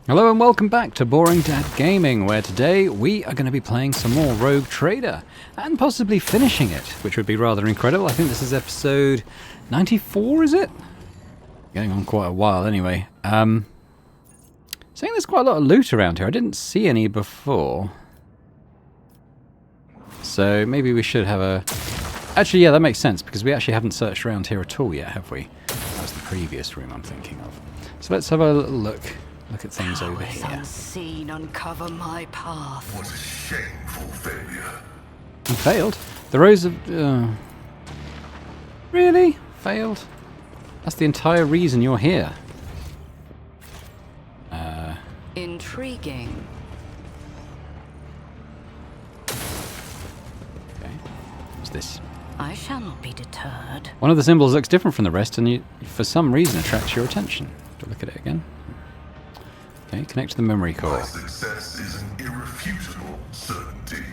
Hello and welcome back to Boring Dad Gaming, where today we are going to be playing some more Rogue Trader and possibly finishing it, which would be rather incredible. I think this is episode 94, is it? Going on quite a while anyway. Saying there's quite a lot of loot around here. I didn't see any before. So maybe we should have a... Actually, yeah, that makes sense, because we actually haven't searched around here at all yet, have we? That was the previous room I'm thinking of. So let's have a little look. Look at things over here. Unseen uncover my path. What a shameful failure. You failed? The rows of... Really? Failed? That's the entire reason you're here. Intriguing. Okay. What's this? I shall not be deterred. One of the symbols looks different from the rest and for some reason attracts your attention. Do I look at it again? Okay, connect to the memory core. My success is an irrefutable certainty.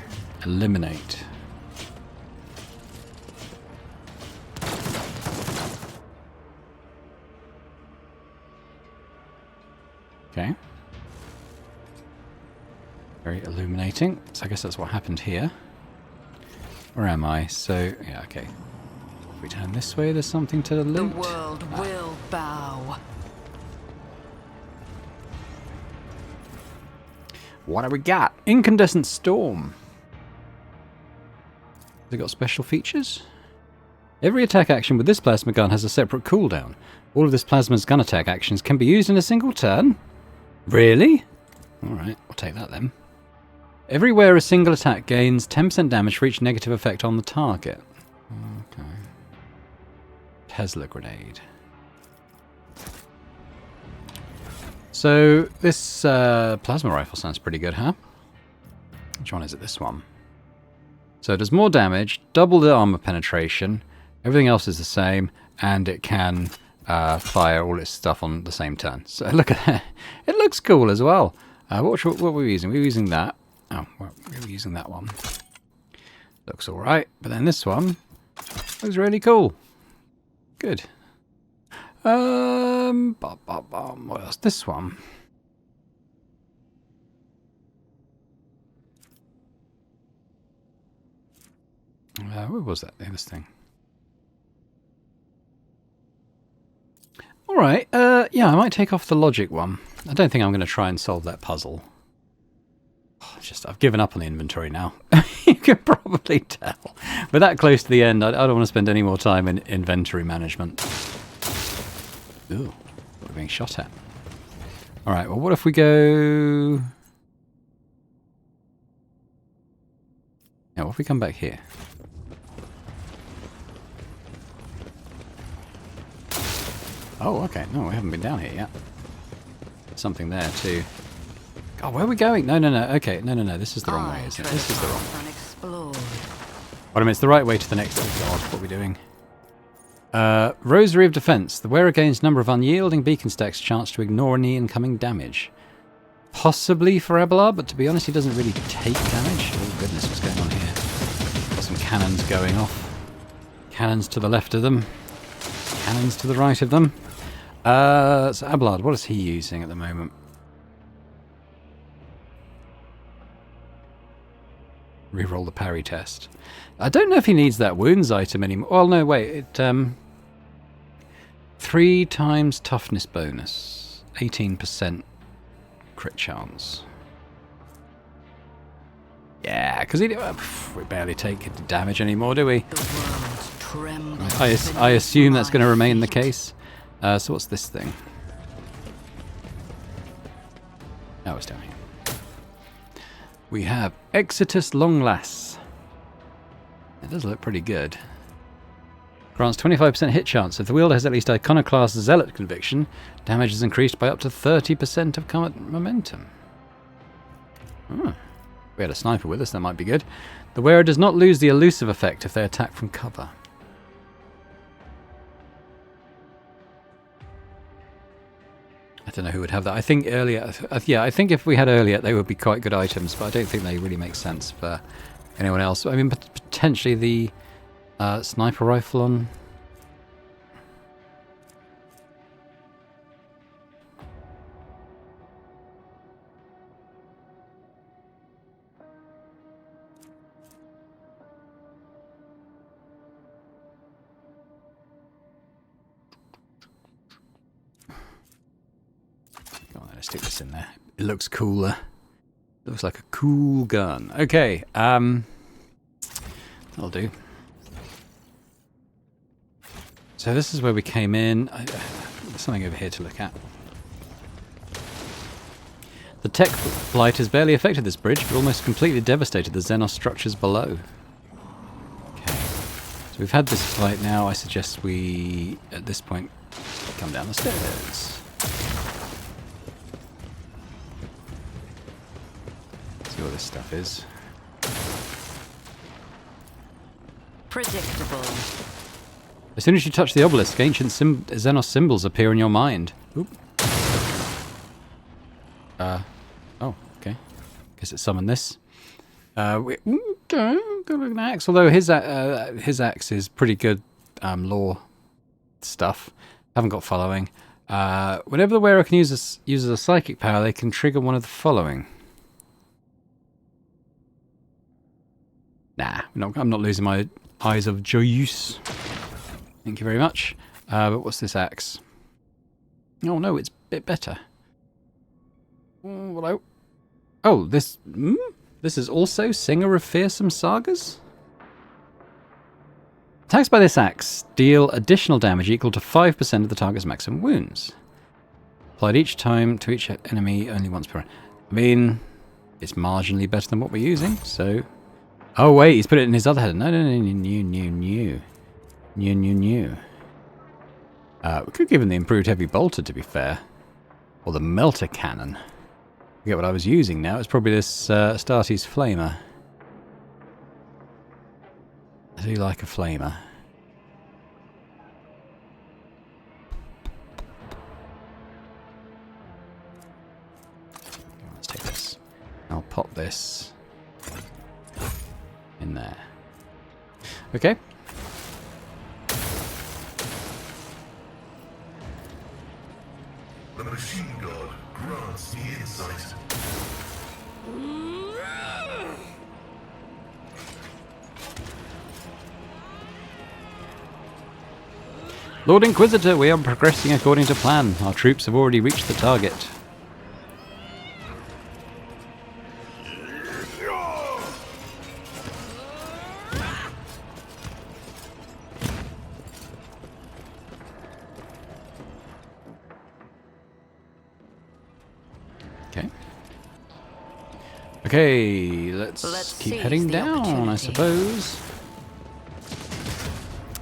Eliminate. Okay. Very illuminating. So I guess that's what happened here. Where am I? So, yeah, okay. If we turn this way, there's something to loot. The world will bow. What have we got? Incandescent Storm. Has it got special features? Every attack action with this plasma gun has a separate cooldown. All of this plasma's gun attack actions can be used in a single turn. Really? Alright, I'll take that then. Everywhere a single attack gains 10% damage for each negative effect on the target. Okay. Tesla grenade. So, this plasma rifle sounds pretty good, huh? Which one is it? This one. So it does more damage, double the armor penetration, everything else is the same, and it can fire all its stuff on the same turn. So look at that. It looks cool as well. What were we using? We were using that. Oh, well, we were using that one. Looks alright. But then this one looks really cool. Good. What else? This one. Where was that? This thing. Alright, yeah, I might take off the logic one. I don't think I'm going to try and solve that puzzle. I've given up on the inventory now. You can probably tell. But that close to the end, I don't want to spend any more time in inventory management. Ooh, we're being shot at. Alright, well, what if we go... Yeah, what if we come back here? Oh, okay. No, we haven't been down here yet. Something there, too. God, where are we going? No. Okay, no. This is the wrong way, isn't it? This is the wrong way. But I mean, it's the right way to the next... Oh, God, what are we doing? Rosary of Defense. The wearer gains number of unyielding beacon stacks chance to ignore any incoming damage. Possibly for Abelard, but to be honest, he doesn't really take damage. Oh, goodness, what's going on here? Got some cannons going off. Cannons to the left of them. Cannons to the right of them. So Abelard, what is he using at the moment? Reroll the parry test. I don't know if he needs that wounds item anymore. Well, no, wait. It 3 times toughness bonus. 18% crit chance. Yeah, because we barely take damage anymore, do we? I assume that's going to remain the case. So what's this thing? Oh, it's down here. We have Exitus Longlass. It does look pretty good. Grants 25% hit chance. If the wielder has at least Iconoclast Zealot conviction, damage is increased by up to 30% of combat momentum. Oh. If we had a sniper with us, that might be good. The wearer does not lose the elusive effect if they attack from cover. I don't know who would have that. I think earlier... yeah, I think if we had earlier, they would be quite good items, but I don't think they really make sense for anyone else. I mean, potentially the sniper rifle on... stick this in there. It looks cooler. Looks like a cool gun. Okay, that'll do. So this is where we came in. There's something over here to look at. The tech blight has barely affected this bridge, but almost completely devastated the Xenos structures below. Okay, so we've had this blight now. I suggest we, at this point, come down the stairs. See what this stuff is. Predictable. As soon as you touch the obelisk, ancient Xenos symbols appear in your mind. Oop. Oh, okay. Guess it summoned this. Got an axe, although his axe is pretty good lore stuff. Haven't got following. Whenever the wearer can uses a psychic power, they can trigger one of the following. Nah, I'm not losing my eyes of Joyous. Thank you very much. But what's this axe? Oh no, it's a bit better. Hello. Oh, this is also Singer of Fearsome Sagas? Attacks by this axe deal additional damage equal to 5% of the target's maximum wounds. Applied each time to each enemy only once per round. I mean, it's marginally better than what we're using, so... Oh wait, he's put it in his other head. No. New. We could give him the improved heavy bolter, to be fair. Or the melter cannon. I forget what I was using now. It's probably this Astartes flamer. I do like a flamer. Let's take this. I'll pop this in there. Okay. The machine god grants me insight. Lord Inquisitor, we are progressing according to plan. Our troops have already reached the target. Okay. Okay, let's keep heading down, I suppose.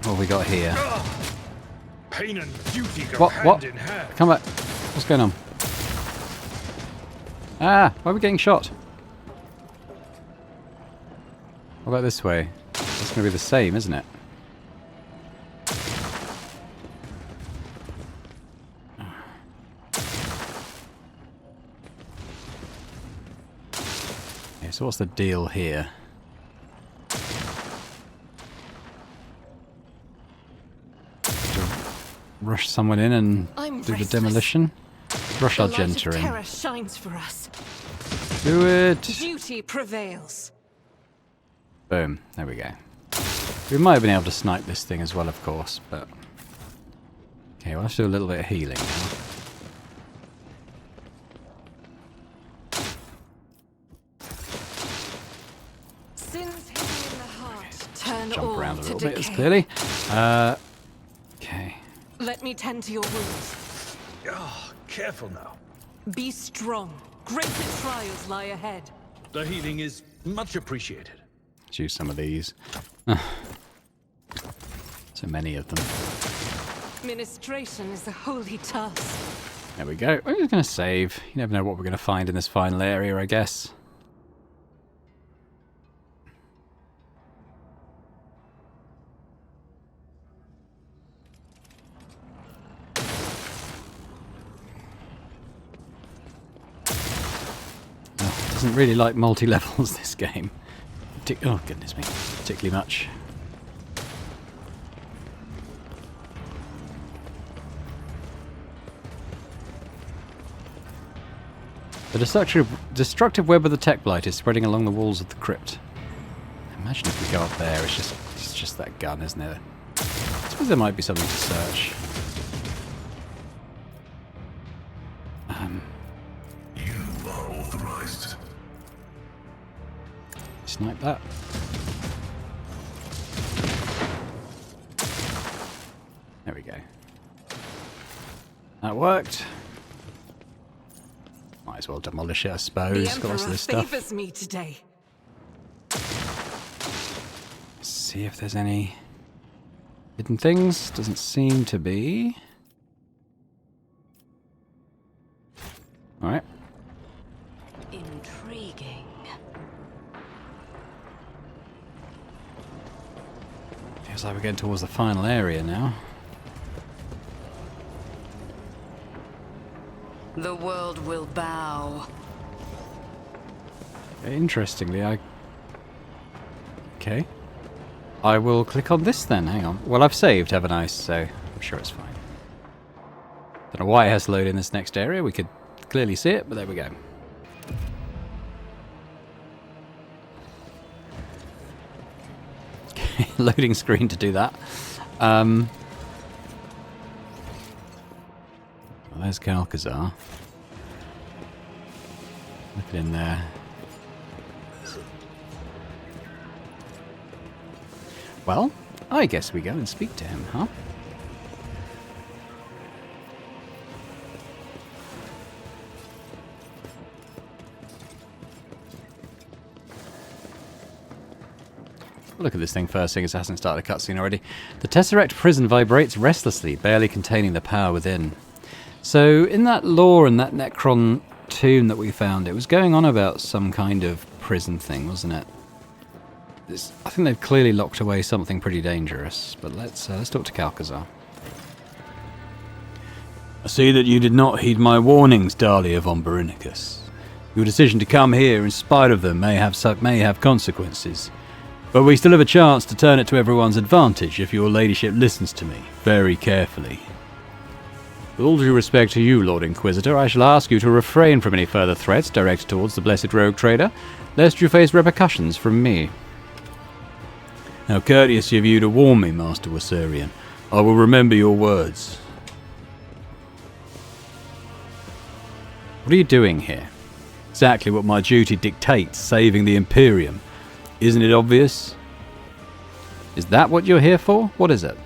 What have we got here? Pain and duty go What? hand in hand. Come back. What's going on? Ah, why are we getting shot? What about this way? That's going to be the same, isn't it? Okay, so what's the deal here? Rush someone in and do the demolition. Rush Argenta in. Terror shines for us. Do it. Duty prevails. Boom. There we go. We might have been able to snipe this thing as well, of course, but... Okay, we'll have to do a little bit of healing now. Sins hidden in the heart. Turn Jump all around a to little bit, as decay. clearly. Okay. Let me tend to your wounds. Oh, careful now. Be strong. Greater trials lie ahead. The healing is much appreciated. Let's use some of these. So many of them. Ministration is a holy task. There we go. We're just going to save. You never know what we're going to find in this final area, I guess. Doesn't really like multi-levels, this game. Oh, goodness me. Particularly much. The destructive web of the tech blight is spreading along the walls of the crypt. Imagine if we go up there, it's just that gun, isn't it? I suppose there might be something to search. like that. There we go. That worked. Might as well demolish it, I The suppose. Got lots of Emperor this stuff. favors me today. See if there's any hidden things. Doesn't seem to be. Alright. Intriguing. Feels like we're getting towards the final area now. The world will bow. Interestingly, Okay. I will click on this then, hang on. Well, I've saved, haven't I? So, I'm sure it's fine. Don't know why it has to load in this next area. We could clearly see it, but there we go. Loading screen to do that. Well, there's Calcazar. Look it in there. Well, I guess we go and speak to him, huh? Look at this thing first, seeing as it hasn't started a cutscene already. The Tesseract prison vibrates restlessly, barely containing the power within. So, in that lore and that Necron tomb that we found, it was going on about some kind of prison thing, wasn't it? I think they've clearly locked away something pretty dangerous, but let's talk to Calcazar. I see that you did not heed my warnings, Dahlia von Berinicus. Your decision to come here, in spite of them, may have consequences. But we still have a chance to turn it to everyone's advantage if your ladyship listens to me very carefully. With all due respect to you, Lord Inquisitor, I shall ask you to refrain from any further threats directed towards the Blessed Rogue Trader, lest you face repercussions from me. How courteous of you to warn me, Master Wasserian. I will remember your words. What are you doing here? Exactly what my duty dictates, saving the Imperium. Isn't it obvious? Is that what you're here for? What is it?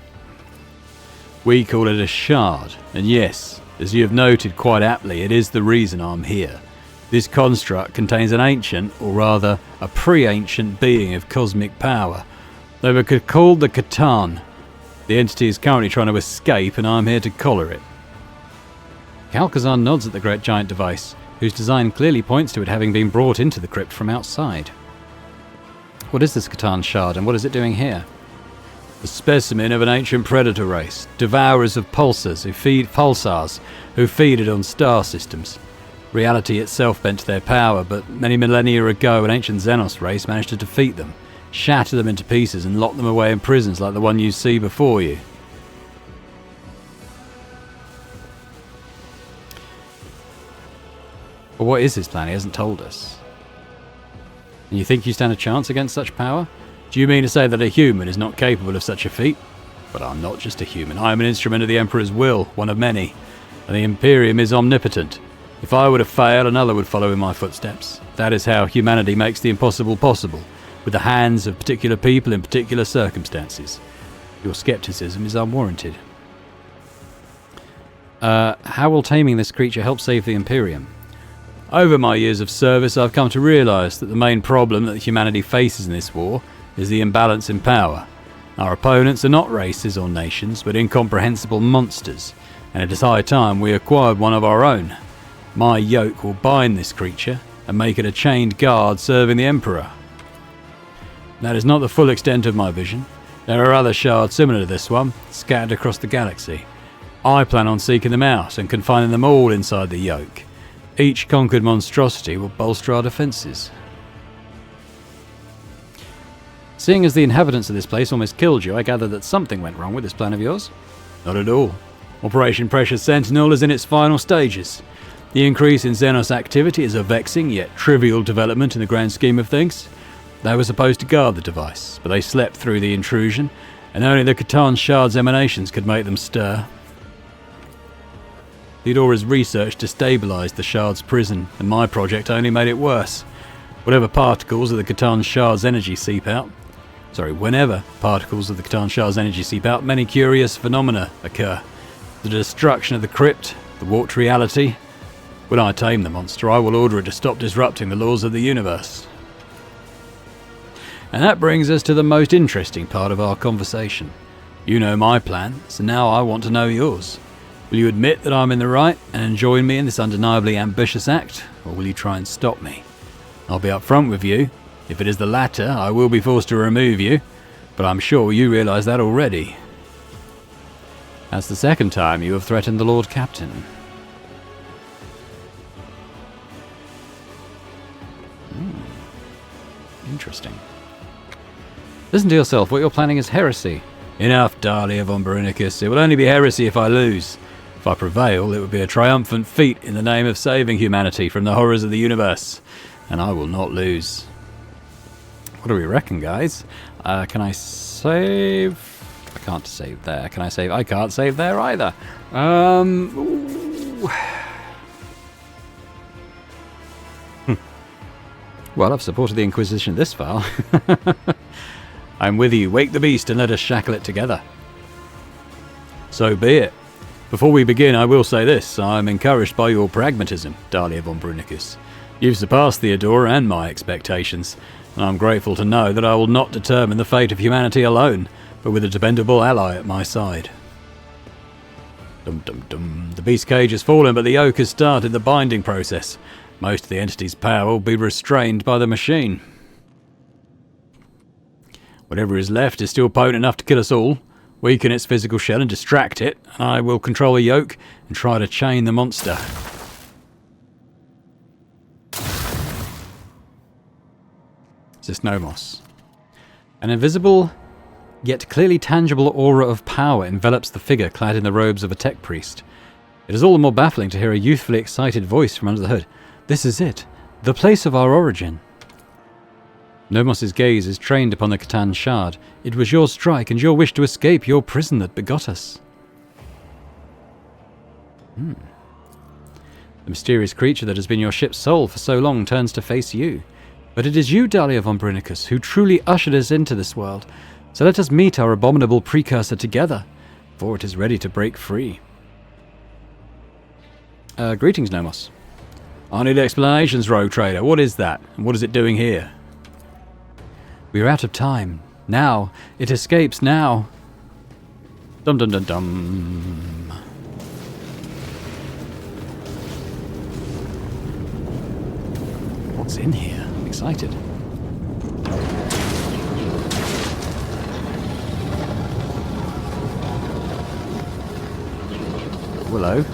We call it a shard, and yes, as you have noted quite aptly, it is the reason I'm here. This construct contains an ancient, or rather a pre-ancient being of cosmic power. They were called the Catan. The entity is currently trying to escape, and I'm here to collar it. Calcazar nods at the great giant device, whose design clearly points to it having been brought into the crypt from outside. What is this Catan shard, and what is it doing here? A specimen of an ancient predator race, devourers of pulsars who feed it on star systems. Reality itself bent to their power, but many millennia ago an ancient Xenos race managed to defeat them, shatter them into pieces and lock them away in prisons like the one you see before you. But what is his plan? He hasn't told us. And you think you stand a chance against such power? Do you mean to say that a human is not capable of such a feat? But I'm not just a human. I am an instrument of the Emperor's will, one of many. And the Imperium is omnipotent. If I were to fail, another would follow in my footsteps. That is how humanity makes the impossible possible, with the hands of particular people in particular circumstances. Your skepticism is unwarranted. How will taming this creature help save the Imperium? Over my years of service, I've come to realise that the main problem that humanity faces in this war is the imbalance in power. Our opponents are not races or nations, but incomprehensible monsters, and it is high time we acquired one of our own. My yoke will bind this creature and make it a chained guard serving the Emperor. That is not the full extent of my vision. There are other shards similar to this one, scattered across the galaxy. I plan on seeking them out and confining them all inside the yoke. Each conquered monstrosity will bolster our defences. Seeing as the inhabitants of this place almost killed you, I gather that something went wrong with this plan of yours? Not at all. Operation Precious Sentinel is in its final stages. The increase in Xenos activity is a vexing yet trivial development in the grand scheme of things. They were supposed to guard the device, but they slept through the intrusion, and only the Catan Shard's emanations could make them stir. Theodora's research destabilised the Shard's prison, and my project only made it worse. Whenever particles of the Catan Shard's energy seep out, many curious phenomena occur. The destruction of the crypt, the warped reality. When I tame the monster, I will order it to stop disrupting the laws of the universe. And that brings us to the most interesting part of our conversation. You know my plan, so now I want to know yours. Will you admit that I'm in the right and join me in this undeniably ambitious act, or will you try and stop me? I'll be upfront with you. If it is the latter, I will be forced to remove you, but I'm sure you realise that already. That's the second time you have threatened the Lord Captain. Interesting. Listen to yourself, what you're planning is heresy. Enough, Dahlia von Brunicus. It will only be heresy if I lose. If I prevail, it would be a triumphant feat in the name of saving humanity from the horrors of the universe. And I will not lose. What do we reckon, guys? Can I save? I can't save there. Can I save? I can't save there either. Well, I've supported the Inquisition this far. I'm with you. Wake the beast and let us shackle it together. So be it. Before we begin, I will say this. I'm encouraged by your pragmatism, Dahlia von Brunicus. You've surpassed Theodora and my expectations, and I'm grateful to know that I will not determine the fate of humanity alone, but with a dependable ally at my side. Dum dum dum. The beast cage has fallen, but the yoke has started the binding process. Most of the entity's power will be restrained by the machine. Whatever is left is still potent enough to kill us all. Weaken its physical shell and distract it, and I will control the yoke and try to chain the monster. Is this Nomos? An invisible, yet clearly tangible aura of power envelops the figure clad in the robes of a tech priest. It is all the more baffling to hear a youthfully excited voice from under the hood. This is it, the place of our origin. Nomos's gaze is trained upon the Catan Shard. It was your strike and your wish to escape your prison that begot us. The mysterious creature that has been your ship's soul for so long turns to face you. But it is you, Dahlia von Brunicus, who truly ushered us into this world. So let us meet our abominable precursor together, for it is ready to break free. Greetings, Nomos. I need explanations, Rogue Trader. What is that? And what is it doing here? We are out of time. Now. It escapes now. Dum dum dum dum. What's in here? I'm excited. Hello.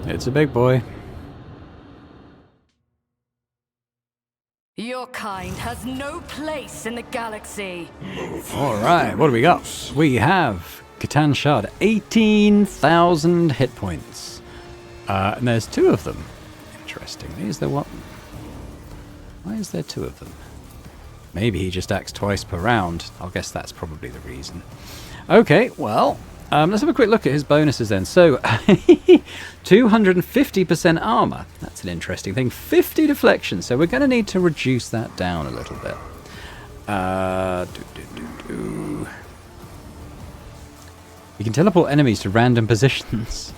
It's a big boy. Your kind has no place in the galaxy. Alright, what do we got? We have Catan Shard, 18,000 hit points. And there's two of them. Interesting. Is there one? Why is there two of them? Maybe he just acts twice per round. I'll guess that's probably the reason. Okay, well, let's have a quick look at his bonuses then. So, 250% armor. That's an interesting thing. 50 deflection. So we're going to need to reduce that down a little bit. He can teleport enemies to random positions.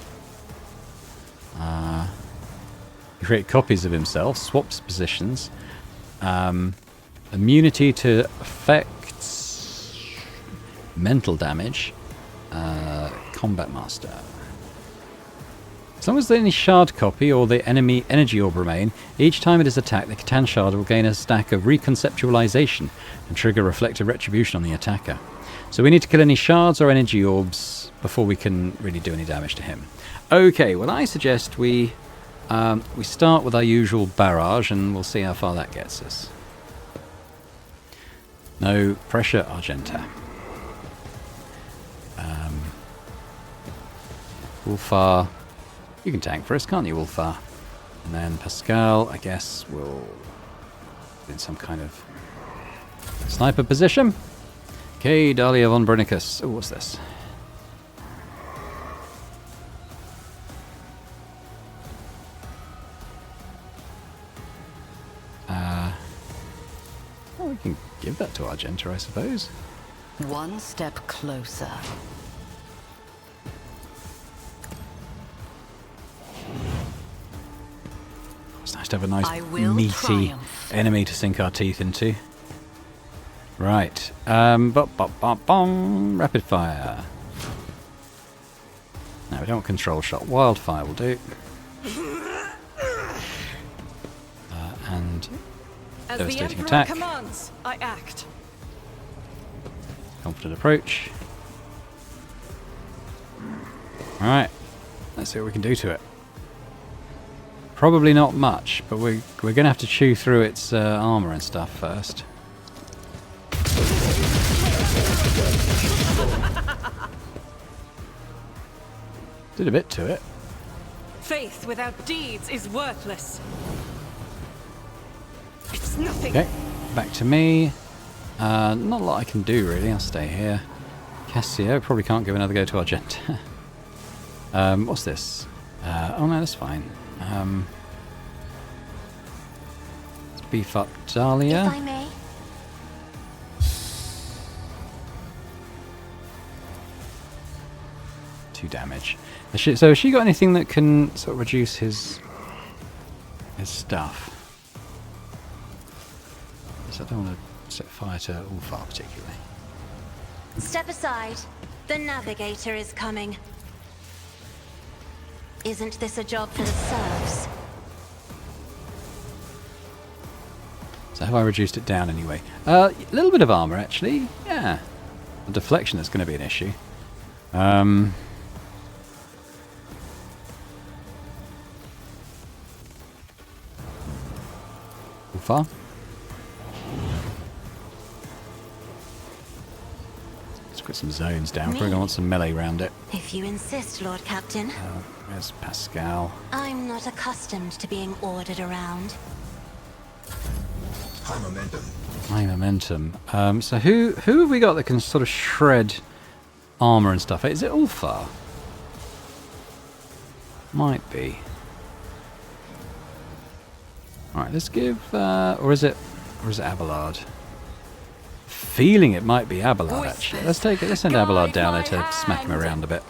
Create copies of himself. Swaps positions. Immunity to effects. Mental damage. Combat Master. As long as any shard copy or the enemy energy orb remain, each time it is attacked, the Catan Shard will gain a stack of reconceptualization and trigger reflective retribution on the attacker. So we need to kill any shards or energy orbs before we can really do any damage to him. Okay, well I suggest we We start with our usual barrage, and we'll see how far that gets us. No pressure, Argenta. Ulfar, you can tank for us, can't you, Ulfar? And then Pascal, I guess, will in some kind of sniper position. Okay, Dahlia von Brennicus. Oh, what's this? Well, we can give that to Argenta, I suppose. One step closer. It's nice to have a nice I will meaty triumph. enemy to sink our teeth into. Right. Rapid fire. No, we don't want control shot. Wildfire will do. And As the devastating Emperor attack. commands, I act. Confident approach. Alright. Let's see what we can do to it. Probably not much, but we're going to have to chew through its armor and stuff first. Did a bit to it. Faith without deeds is worthless. It's nothing. Okay, back to me. Not a lot I can do really. I'll stay here. Cassio probably can't give another go to Argenta. What's this? Oh no, that's fine. Let's beef up Dahlia. If I may. 2 damage. So has she got anything that can sort of reduce his stuff? So I don't want to set fire to Ulfar particularly. Step aside. The navigator is coming. Isn't this a job for the serfs? So have I reduced it down anyway? A little bit of armor actually. Yeah. The deflection is going to be an issue. Ulfar. Let's put some zones down. We're going to want some melee around it. If you insist, Lord Captain. Where's Pascal? I'm not accustomed to being ordered around. High momentum. High momentum. So who have we got that can sort of shred armor and stuff? Is it Ulfar? Might be. Alright, let's give or is it Abelard? Feeling it might be Abelard actually. Let's take it. Let's send Abelard down there to smack him around a bit.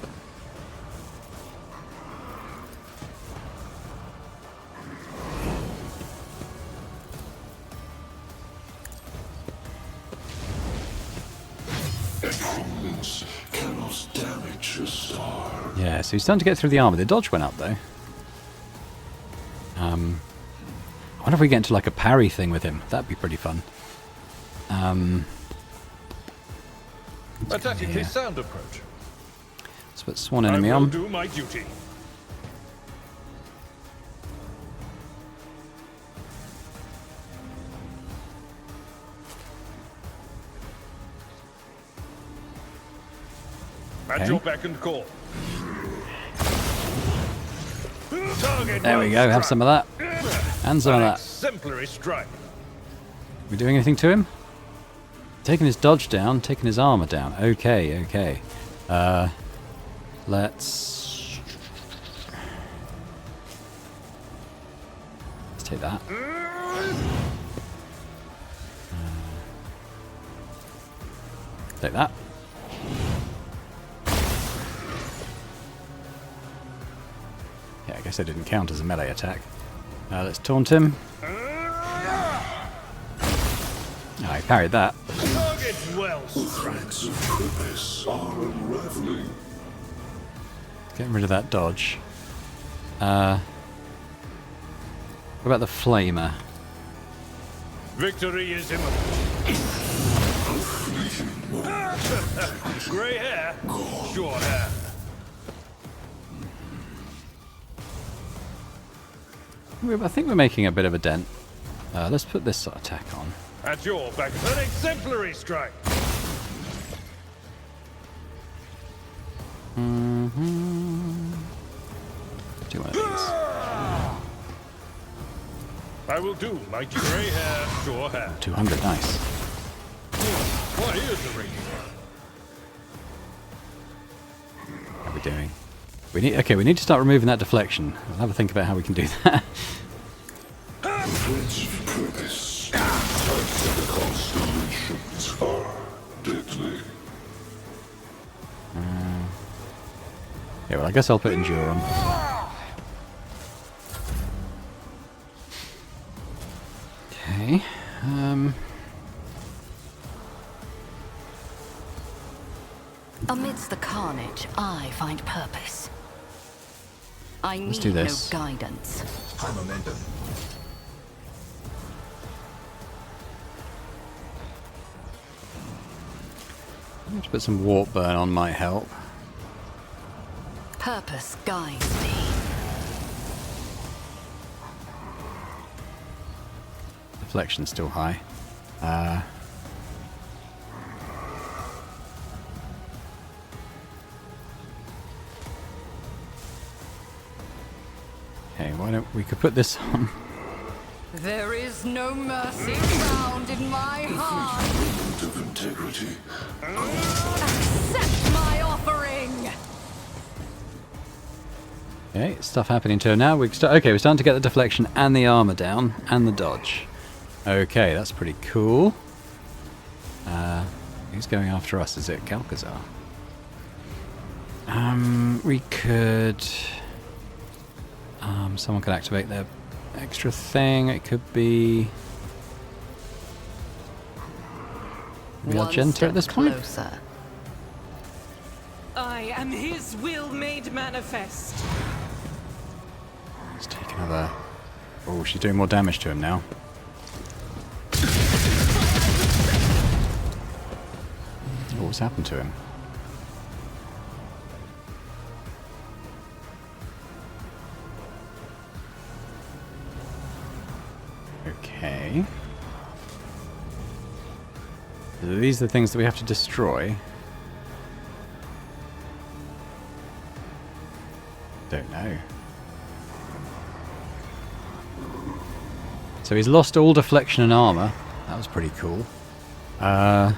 Excellence cannot damage a star. Yeah, so he's starting to get through the armor. The dodge went up though. I wonder if we get into like a parry thing with him. That'd be pretty fun. A tactically sound approach. Let's put Swan I enemy will on. do my duty. At Okay. your beck and call. Target There we go. Have some of that. And some of that. Exemplary strike. We doing anything to him? Taking his dodge down, taking his armor down. Okay, okay. Let's take that. Take that. Yeah, I guess it didn't count as a melee attack. Let's taunt him. Oh, he parried that. Target well struck. Threats of purpose are unraveling. Getting rid of that dodge. What about the flamer? Victory is imminent. Grey hair, short hair. I think we're making a bit of a dent. Let's put this attack on. At your back. An exemplary strike. Do one of these. I will do, mighty grey hair, sure hair. 200, nice. What is the ring? What are we doing? We need to start removing that deflection. We'll have a think about how we can do that. Which purpose? The constellations are deadly. Yeah, well, I guess I'll put Endure on. Okay. Amidst the carnage, I find purpose. I Let's need do this. no guidance. High momentum. Let's put some warp burn on might help. Purpose guides me. Deflection's still high. Okay, why don't we could put this on. There is no mercy found in my heart. Moment of integrity. Accept my offering. Okay, stuff happening to her now. We're starting to get the deflection and the armor down and the dodge. Okay, that's pretty cool. Who's going after us? Is it Galkazar? We could. Someone could activate their extra thing. It could be. Argenta at this point. Closer. I am his will made manifest. Let's take another. Oh, she's doing more damage to him now. Oh, what's happened to him? Okay. So these are the things that we have to destroy. Don't know. So he's lost all deflection and armor. That was pretty cool. Put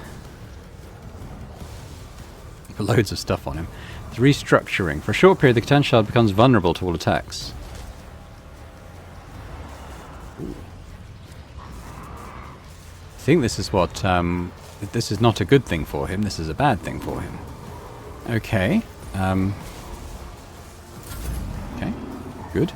loads of stuff on him. It's restructuring. For a short period, the Catan Shard becomes vulnerable to all attacks. Ooh. I think this is what... this is not a good thing for him. This is a bad thing for him. Okay. Okay. Good.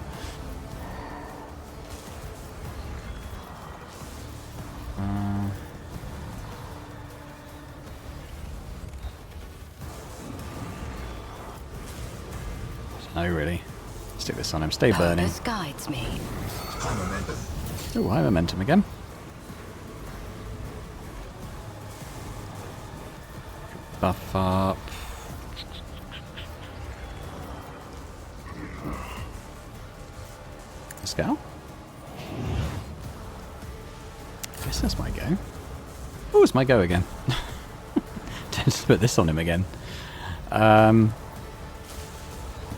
No, really. Stick this on him. Stay burning. Purpose guides me. High momentum. Oh, high momentum again. Buff up. Scout? I guess that's my go. Oh, it's my go again. Just put this on him again.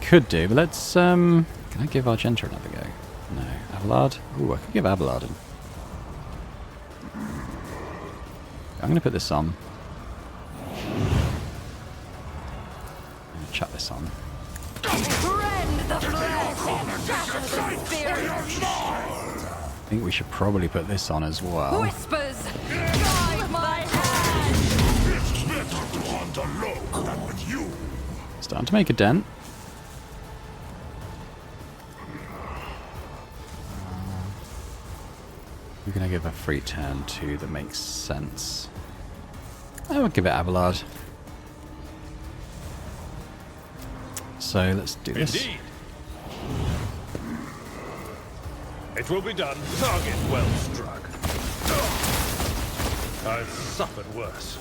Could do, but let's... can I give Argenta another go? No. Abelard? Ooh, I could give Abelard an... I'm going to put this on. I'm going to chuck this on. Rend the flesh, shatter the spirit. I think we should probably put this on as well. Whispers, guide my hand. It's better to hunt alone than with you. Starting to make a dent. We're going to give a free turn too that makes sense. I would give it Abelard. So let's do this. Indeed. It will be done. Target well struck. I've suffered worse.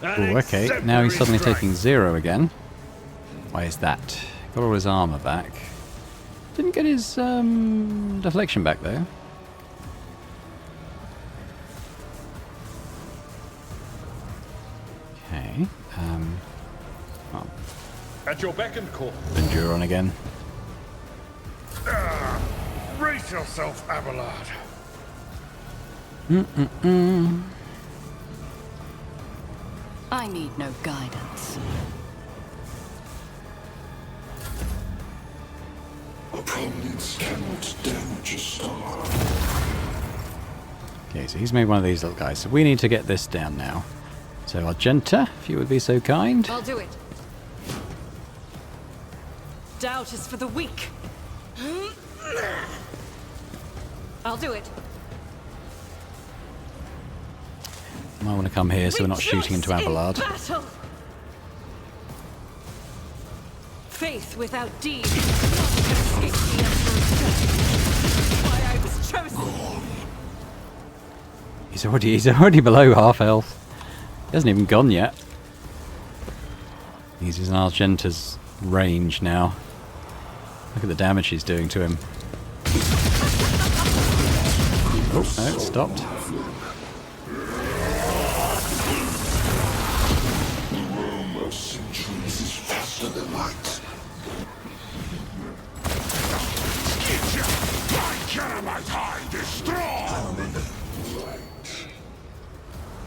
Oh, okay. Now he's suddenly taking 0 again. Why is that? Got all his armor back. Didn't get his deflection back though. Okay. Oh, At your beck and call. Endure on again. Brace yourself, Abelard. I need no guidance. Opponents cannot damage a star. Okay, so he's made one of these little guys. So we need to get this down now. So Argenta, if you would be so kind. I'll do it. Doubt is for the weak. I'll do it. I want to come here so we're not shooting into Rejoice in Abelard. battle. Faith without deed can escape the Emperor's death. Why I was chosen. He's already below half health. He hasn't even gone yet. He's in Argenta's range now. Look at the damage she's doing to him. Oh, no, it stopped. Centuries is faster than light.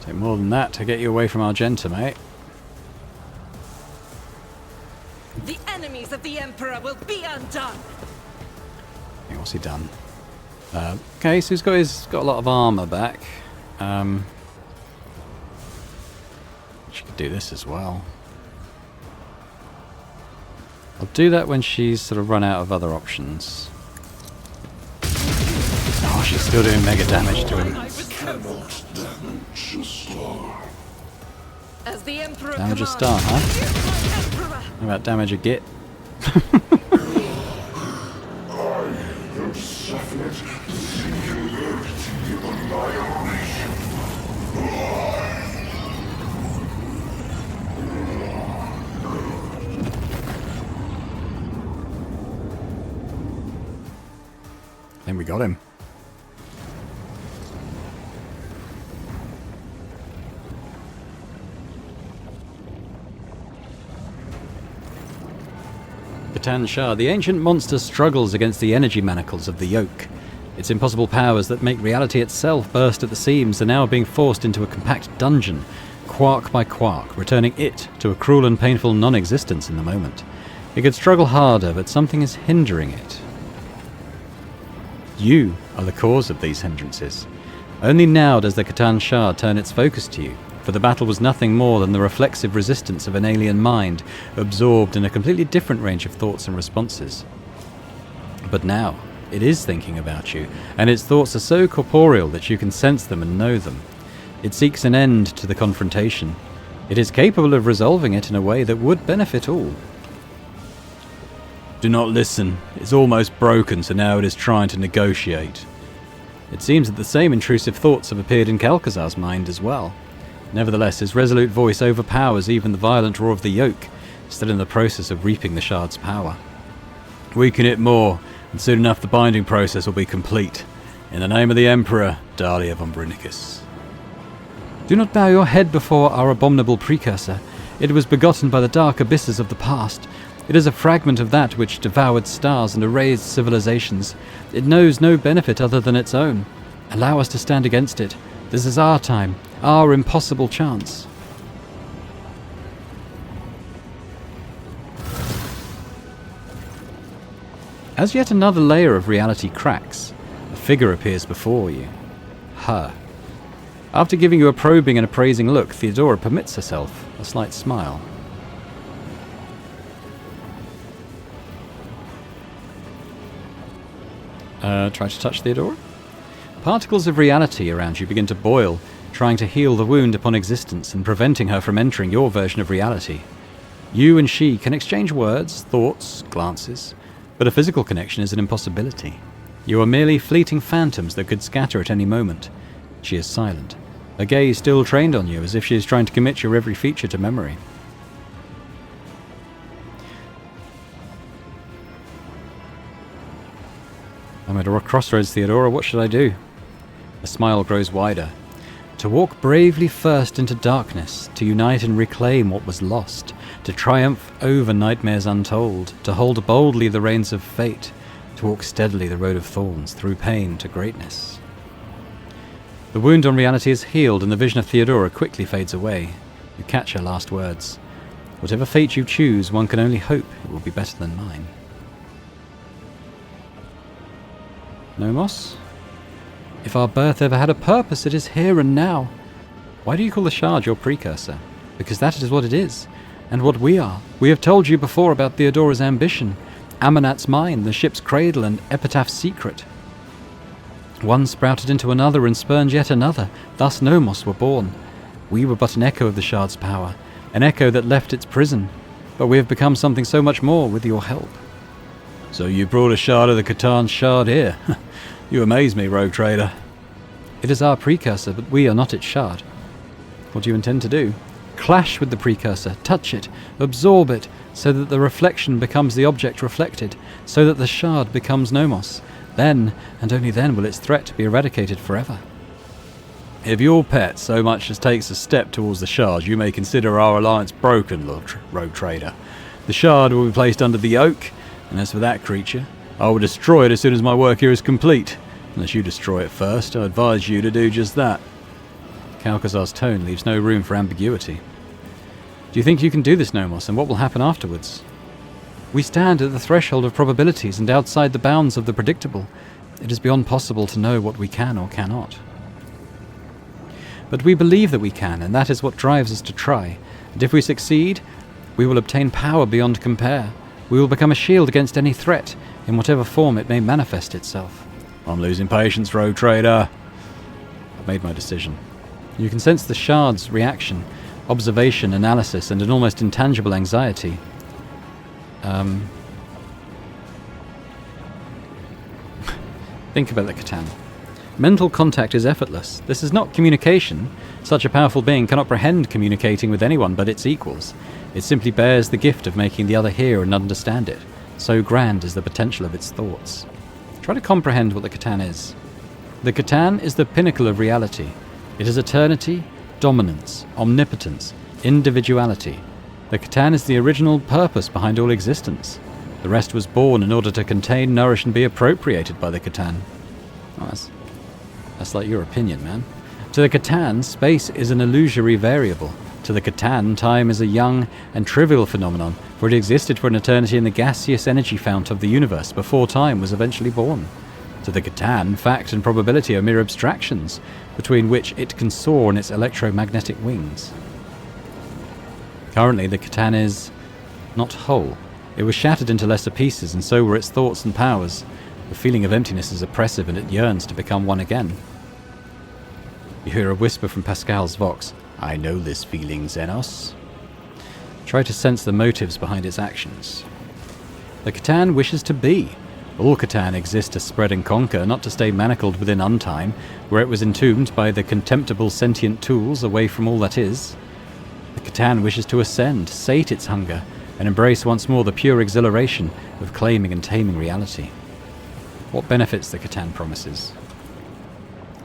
Take more than that to get you away from Argenta, mate. The enemies of the Emperor will be undone. Okay, what's he done? Okay, so he's got a lot of armor back. She could do this as well. I'll do that when she's sort of run out of other options. Oh, she's still doing mega damage to him. Cannot damage a star. As the Emperor Damage a commands, star, huh? here's my Emperor. How about damage a git? Have suffered the singularity of annihilation. I think we got him. Catan Shah, the ancient monster struggles against the energy manacles of the yoke. Its impossible powers that make reality itself burst at the seams are now being forced into a compact dungeon, quark by quark, returning it to a cruel and painful non-existence in the moment. It could struggle harder, but something is hindering it. You are the cause of these hindrances. Only now does the Catan Shah turn its focus to you, for the battle was nothing more than the reflexive resistance of an alien mind, absorbed in a completely different range of thoughts and responses. But now, it is thinking about you, and its thoughts are so corporeal that you can sense them and know them. It seeks an end to the confrontation. It is capable of resolving it in a way that would benefit all. Do not listen. It's almost broken, so now it is trying to negotiate. It seems that the same intrusive thoughts have appeared in Kalkazar's mind as well. Nevertheless, his resolute voice overpowers even the violent roar of the yoke, still in the process of reaping the shard's power. Weaken it more, and soon enough the binding process will be complete. In the name of the Emperor, Dahlia von Brunicus. Do not bow your head before our abominable precursor. It was begotten by the dark abysses of the past. It is a fragment of that which devoured stars and erased civilizations. It knows no benefit other than its own. Allow us to stand against it. This is our time, our impossible chance. As yet another layer of reality cracks, a figure appears before you. Her. After giving you a probing and appraising look, Theodora permits herself a slight smile. Try to touch Theodora? Particles of reality around you begin to boil, trying to heal the wound upon existence and preventing her from entering your version of reality. You and she can exchange words, thoughts, glances, but a physical connection is an impossibility. You are merely fleeting phantoms that could scatter at any moment. She is silent. her gaze still trained on you, as if she is trying to commit your every feature to memory. I'm at a crossroads, Theodora. What should I do? The smile grows wider. To walk bravely first into darkness, to unite and reclaim what was lost, to triumph over nightmares untold, to hold boldly the reins of fate, to walk steadily the road of thorns, through pain to greatness. The wound on reality is healed, and the vision of Theodora quickly fades away. You catch her last words. Whatever fate you choose, one can only hope it will be better than mine. Nomos? If our birth ever had a purpose, it is here and now. Why do you call the Shard your precursor? Because that is what it is, and what we are. We have told you before about Theodora's ambition, Amanat's mine, the ship's cradle, and Epitaph's secret. One sprouted into another and spurned yet another. Thus Nomos were born. We were but an echo of the Shard's power, an echo that left its prison. But we have become something so much more with your help. So you brought a Shard of the Catan Shard here. You amaze me, rogue trader. It is our precursor, but we are not its Shard. What do you intend to do? Clash with the precursor, touch it, absorb it, so that the reflection becomes the object reflected, so that the Shard becomes Nomos. Then, and only then, will its threat be eradicated forever. If your pet so much as takes a step towards the Shard, you may consider our alliance broken, rogue trader. The Shard will be placed under the yoke, and as for that creature, I will destroy it as soon as my work here is complete. Unless you destroy it first, I advise you to do just that. Calcazar's tone leaves no room for ambiguity. Do you think you can do this, Nomos, and what will happen afterwards? We stand at the threshold of probabilities and outside the bounds of the predictable. It is beyond possible to know what we can or cannot. But we believe that we can, and that is what drives us to try. And if we succeed, we will obtain power beyond compare. We will become a shield against any threat, in whatever form it may manifest itself. I'm losing patience, rogue trader. I've made my decision. You can sense the Shard's reaction, observation, analysis, and an almost intangible anxiety. Think about the Catan. Mental contact is effortless. This is not communication. Such a powerful being cannot comprehend communicating with anyone but its equals. It simply bears the gift of making the other hear and understand it. So grand is the potential of its thoughts. Try to comprehend what the Catan is. The Catan is the pinnacle of reality. It is eternity, dominance, omnipotence, individuality. The Catan is the original purpose behind all existence. The rest was born in order to contain, nourish, and be appropriated by the Catan. Oh, that's like your opinion, man. To the Catan, space is an illusory variable. To the Catan, time is a young and trivial phenomenon, for it existed for an eternity in the gaseous energy fount of the universe before time was eventually born. To the Catan, fact and probability are mere abstractions, between which it can soar on its electromagnetic wings. Currently, the Catan is not whole. It was shattered into lesser pieces, and so were its thoughts and powers. The feeling of emptiness is oppressive, and it yearns to become one again. You hear a whisper from Pascal's Vox. I know this feeling, Xenos. Try to sense the motives behind its actions. The Catan wishes to be. All Catan exists to spread and conquer, not to stay manacled within Untime, where it was entombed by the contemptible sentient tools away from all that is. The Catan wishes to ascend, sate its hunger, and embrace once more the pure exhilaration of claiming and taming reality. What benefits the Catan promises?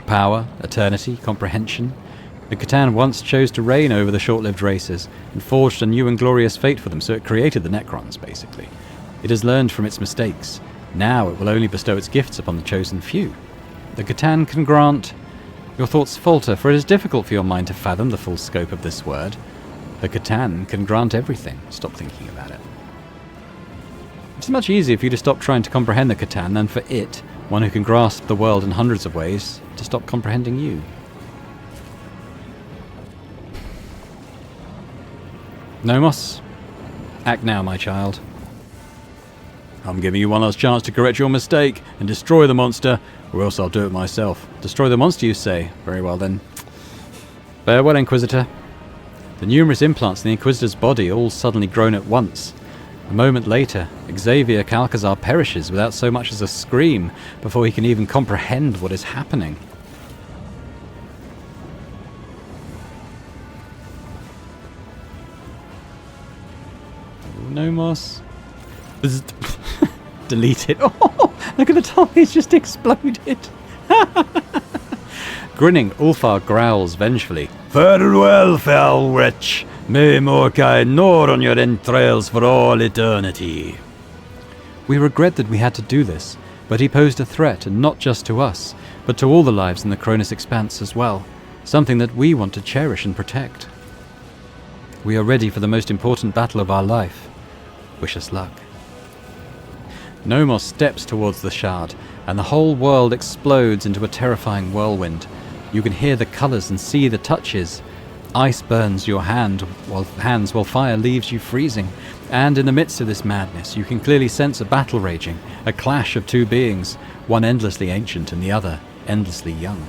Power, eternity, comprehension. The Catan once chose to reign over the short-lived races and forged a new and glorious fate for them, so it created the Necrons, basically. It has learned from its mistakes. Now it will only bestow its gifts upon the chosen few. The Catan can grant... Your thoughts falter, for it is difficult for your mind to fathom the full scope of this word. The Catan can grant everything. Stop thinking about it. It's much easier for you to stop trying to comprehend the Catan than for it, one who can grasp the world in hundreds of ways, to stop comprehending you. Nomos, act now, my child. I'm giving you one last chance to correct your mistake and destroy the monster, or else I'll do it myself. Destroy the monster, you say? Very well then. Farewell, Inquisitor. The numerous implants in the Inquisitor's body all suddenly groan at once. A moment later, Xavier Calcazar perishes without so much as a scream before he can even comprehend what is happening. Nomos. Delete it. Oh, look at the top. It's just exploded. Grinning, Ulfar growls vengefully. Farewell, foul wretch. May Mordecai gnaw on your entrails for all eternity. We regret that we had to do this, but he posed a threat, and not just to us, but to all the lives in the Cronus Expanse as well. Something that we want to cherish and protect. We are ready for the most important battle of our life. Wish us luck. Nomos steps towards the shard, and the whole world explodes into a terrifying whirlwind. You can hear the colours and see the touches. Ice burns your hands while fire leaves you freezing. And in the midst of this madness, you can clearly sense a battle raging, a clash of two beings, one endlessly ancient and the other endlessly young.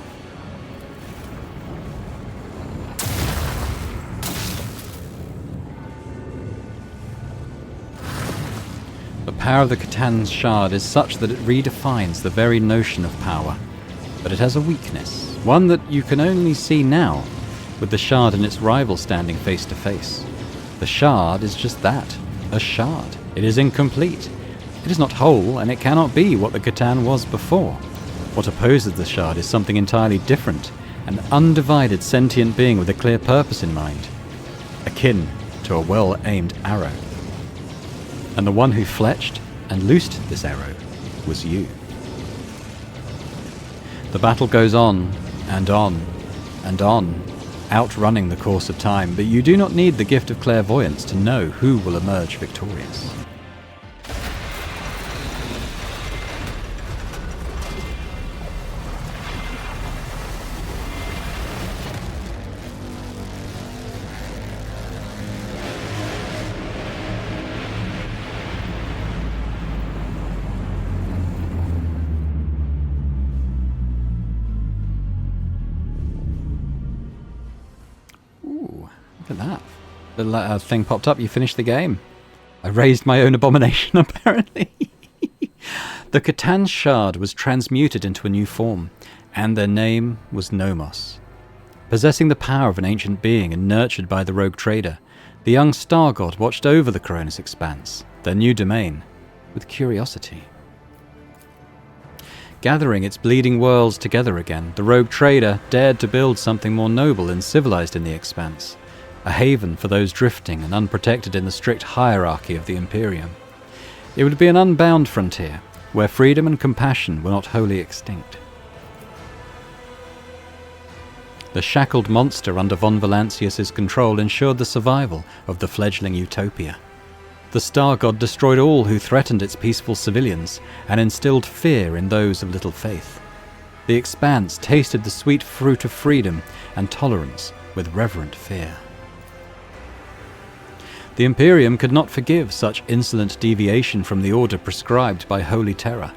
The power of the Catan Shard is such that it redefines the very notion of power. But it has a weakness, one that you can only see now, with the Shard and its rival standing face to face. The Shard is just that, a shard. It is incomplete. It is not whole, and it cannot be what the Catan was before. What opposes the Shard is something entirely different, an undivided sentient being with a clear purpose in mind, akin to a well-aimed arrow. And the one who fletched and loosed this arrow was you. The battle goes on, and on, and on, outrunning the course of time, but you do not need the gift of clairvoyance to know who will emerge victorious. Look at that. The thing popped up, you finished the game. I raised my own abomination, apparently. The Catan Shard was transmuted into a new form, and their name was Nomos. Possessing the power of an ancient being and nurtured by the rogue trader, the young star god watched over the Cronus Expanse, their new domain, with curiosity. Gathering its bleeding worlds together again, the rogue trader dared to build something more noble and civilized in the Expanse, a haven for those drifting and unprotected in the strict hierarchy of the Imperium. It would be an unbound frontier, where freedom and compassion were not wholly extinct. The shackled monster under von Valancius's control ensured the survival of the fledgling utopia. The Star God destroyed all who threatened its peaceful civilians and instilled fear in those of little faith. The Expanse tasted the sweet fruit of freedom and tolerance with reverent fear. The Imperium could not forgive such insolent deviation from the order prescribed by Holy Terror.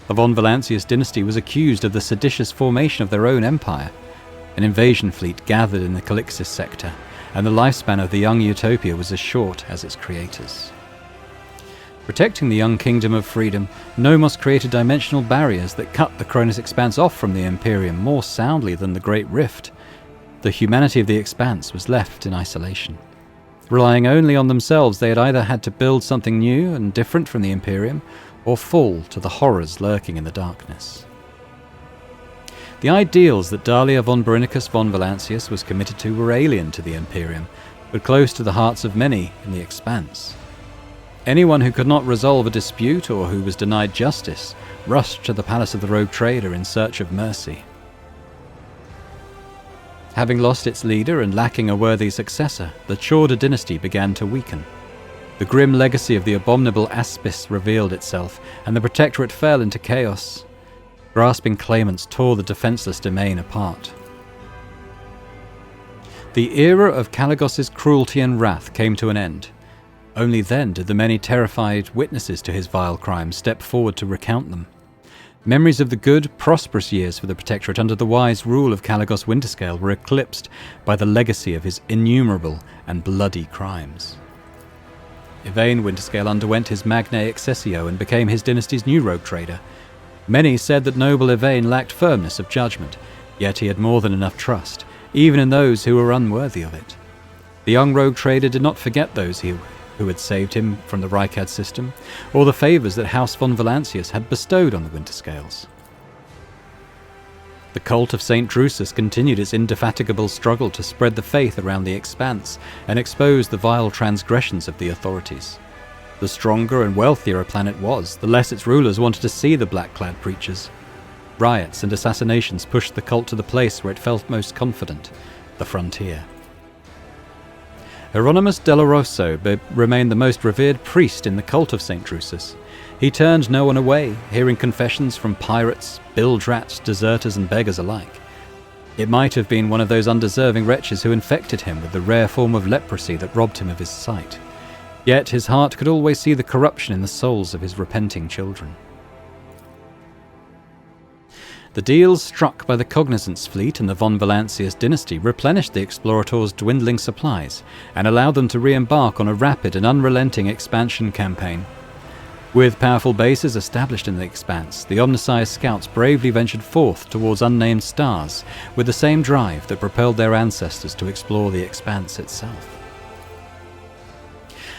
The von Valancius dynasty was accused of the seditious formation of their own empire. An invasion fleet gathered in the Calixis sector, and the lifespan of the young utopia was as short as its creators. Protecting the young kingdom of freedom, Nomos created dimensional barriers that cut the Cronus Expanse off from the Imperium more soundly than the Great Rift. The humanity of the Expanse was left in isolation. Relying only on themselves, they had either had to build something new and different from the Imperium, or fall to the horrors lurking in the darkness. The ideals that Dalia von Brinicus von Valancius was committed to were alien to the Imperium, but close to the hearts of many in the Expanse. Anyone who could not resolve a dispute or who was denied justice rushed to the palace of the rogue trader in search of mercy. Having lost its leader and lacking a worthy successor, the Chorda dynasty began to weaken. The grim legacy of the abominable Aspis revealed itself, and the Protectorate fell into chaos. Grasping claimants tore the defenseless domain apart. The era of Caligos's cruelty and wrath came to an end. Only then did the many terrified witnesses to his vile crimes step forward to recount them. Memories of the good, prosperous years for the Protectorate under the wise rule of Caligos Winterscale were eclipsed by the legacy of his innumerable and bloody crimes. Yvain Winterscale underwent his Magnae Accessio and became his dynasty's new rogue trader. Many said that noble Yvain lacked firmness of judgment, yet he had more than enough trust, even in those who were unworthy of it. The young rogue trader did not forget those who had saved him from the Rykad system, or the favours that House von Valancius had bestowed on the Winterscales. The cult of St. Drusus continued its indefatigable struggle to spread the faith around the Expanse and expose the vile transgressions of the authorities. The stronger and wealthier a planet was, the less its rulers wanted to see the black-clad preachers. Riots and assassinations pushed the cult to the place where it felt most confident, the frontier. Hieronymus Della Rosso remained the most revered priest in the cult of St. Drusus. He turned no one away, hearing confessions from pirates, bilge-rats, deserters and beggars alike. It might have been one of those undeserving wretches who infected him with the rare form of leprosy that robbed him of his sight. Yet his heart could always see the corruption in the souls of his repenting children. The deals struck by the Cognizance fleet and the von Valancius dynasty replenished the Explorators' dwindling supplies and allowed them to re-embark on a rapid and unrelenting expansion campaign. With powerful bases established in the Expanse, the Omnissiah scouts bravely ventured forth towards unnamed stars with the same drive that propelled their ancestors to explore the Expanse itself.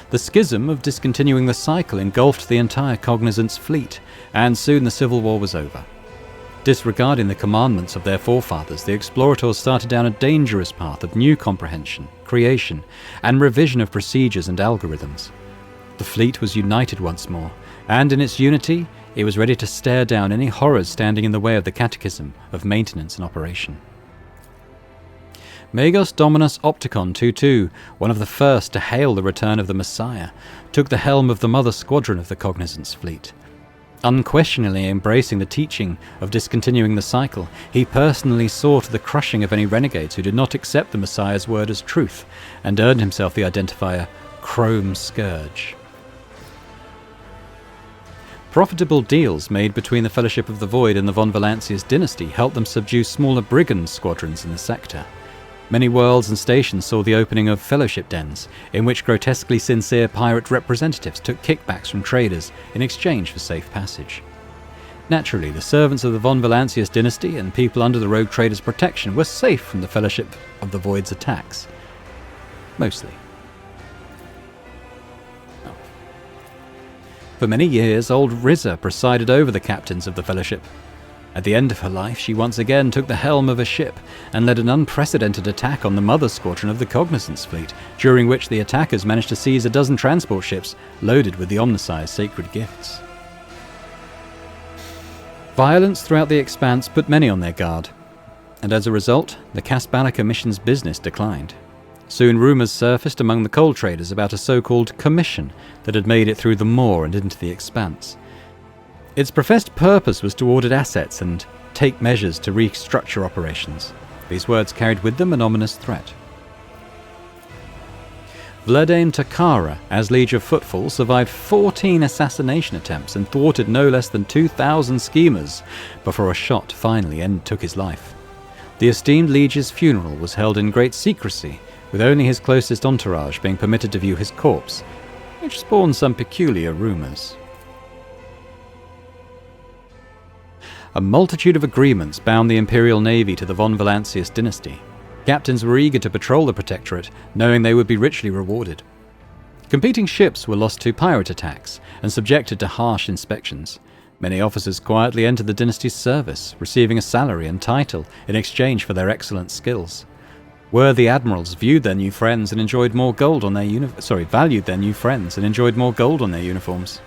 The schism of discontinuing the cycle engulfed the entire Cognizance fleet, and soon the Civil War was over. Disregarding the commandments of their forefathers, the Explorators started down a dangerous path of new comprehension, creation, and revision of procedures and algorithms. The fleet was united once more, and in its unity, it was ready to stare down any horrors standing in the way of the catechism of maintenance and operation. Magos Dominus Opticon 22, one of the first to hail the return of the Messiah, took the helm of the mother squadron of the Cognizance fleet. Unquestioningly embracing the teaching of discontinuing the cycle, he personally saw to the crushing of any renegades who did not accept the Messiah's word as truth, and earned himself the identifier Chrome Scourge. Profitable deals made between the Fellowship of the Void and the von Valancius dynasty helped them subdue smaller brigand squadrons in the sector. Many worlds and stations saw the opening of fellowship dens, in which grotesquely sincere pirate representatives took kickbacks from traders in exchange for safe passage. Naturally, the servants of the von Valancius dynasty and people under the rogue traders' protection were safe from the Fellowship of the Void's attacks. Mostly. For many years, old Rizza presided over the captains of the Fellowship. At the end of her life, she once again took the helm of a ship and led an unprecedented attack on the mother squadron of the Cognizance fleet, during which the attackers managed to seize a dozen transport ships loaded with the Omnissiah's sacred gifts. Violence throughout the Expanse put many on their guard, and as a result, the Casbalica mission's business declined. Soon rumours surfaced among the coal traders about a so-called commission that had made it through the Moor and into the Expanse. Its professed purpose was to audit assets and take measures to restructure operations. These words carried with them an ominous threat. Vladane Takara, as Liege of Footfall, survived 14 assassination attempts and thwarted no less than 2,000 schemers before a shot finally took his life. The esteemed Liege's funeral was held in great secrecy, with only his closest entourage being permitted to view his corpse, which spawned some peculiar rumours. A multitude of agreements bound the Imperial Navy to the von Valancius dynasty. Captains were eager to patrol the Protectorate, knowing they would be richly rewarded. Competing ships were lost to pirate attacks and subjected to harsh inspections. Many officers quietly entered the dynasty's service, receiving a salary and title in exchange for their excellent skills. Worthy admirals valued their new friends and enjoyed more gold on their uniforms.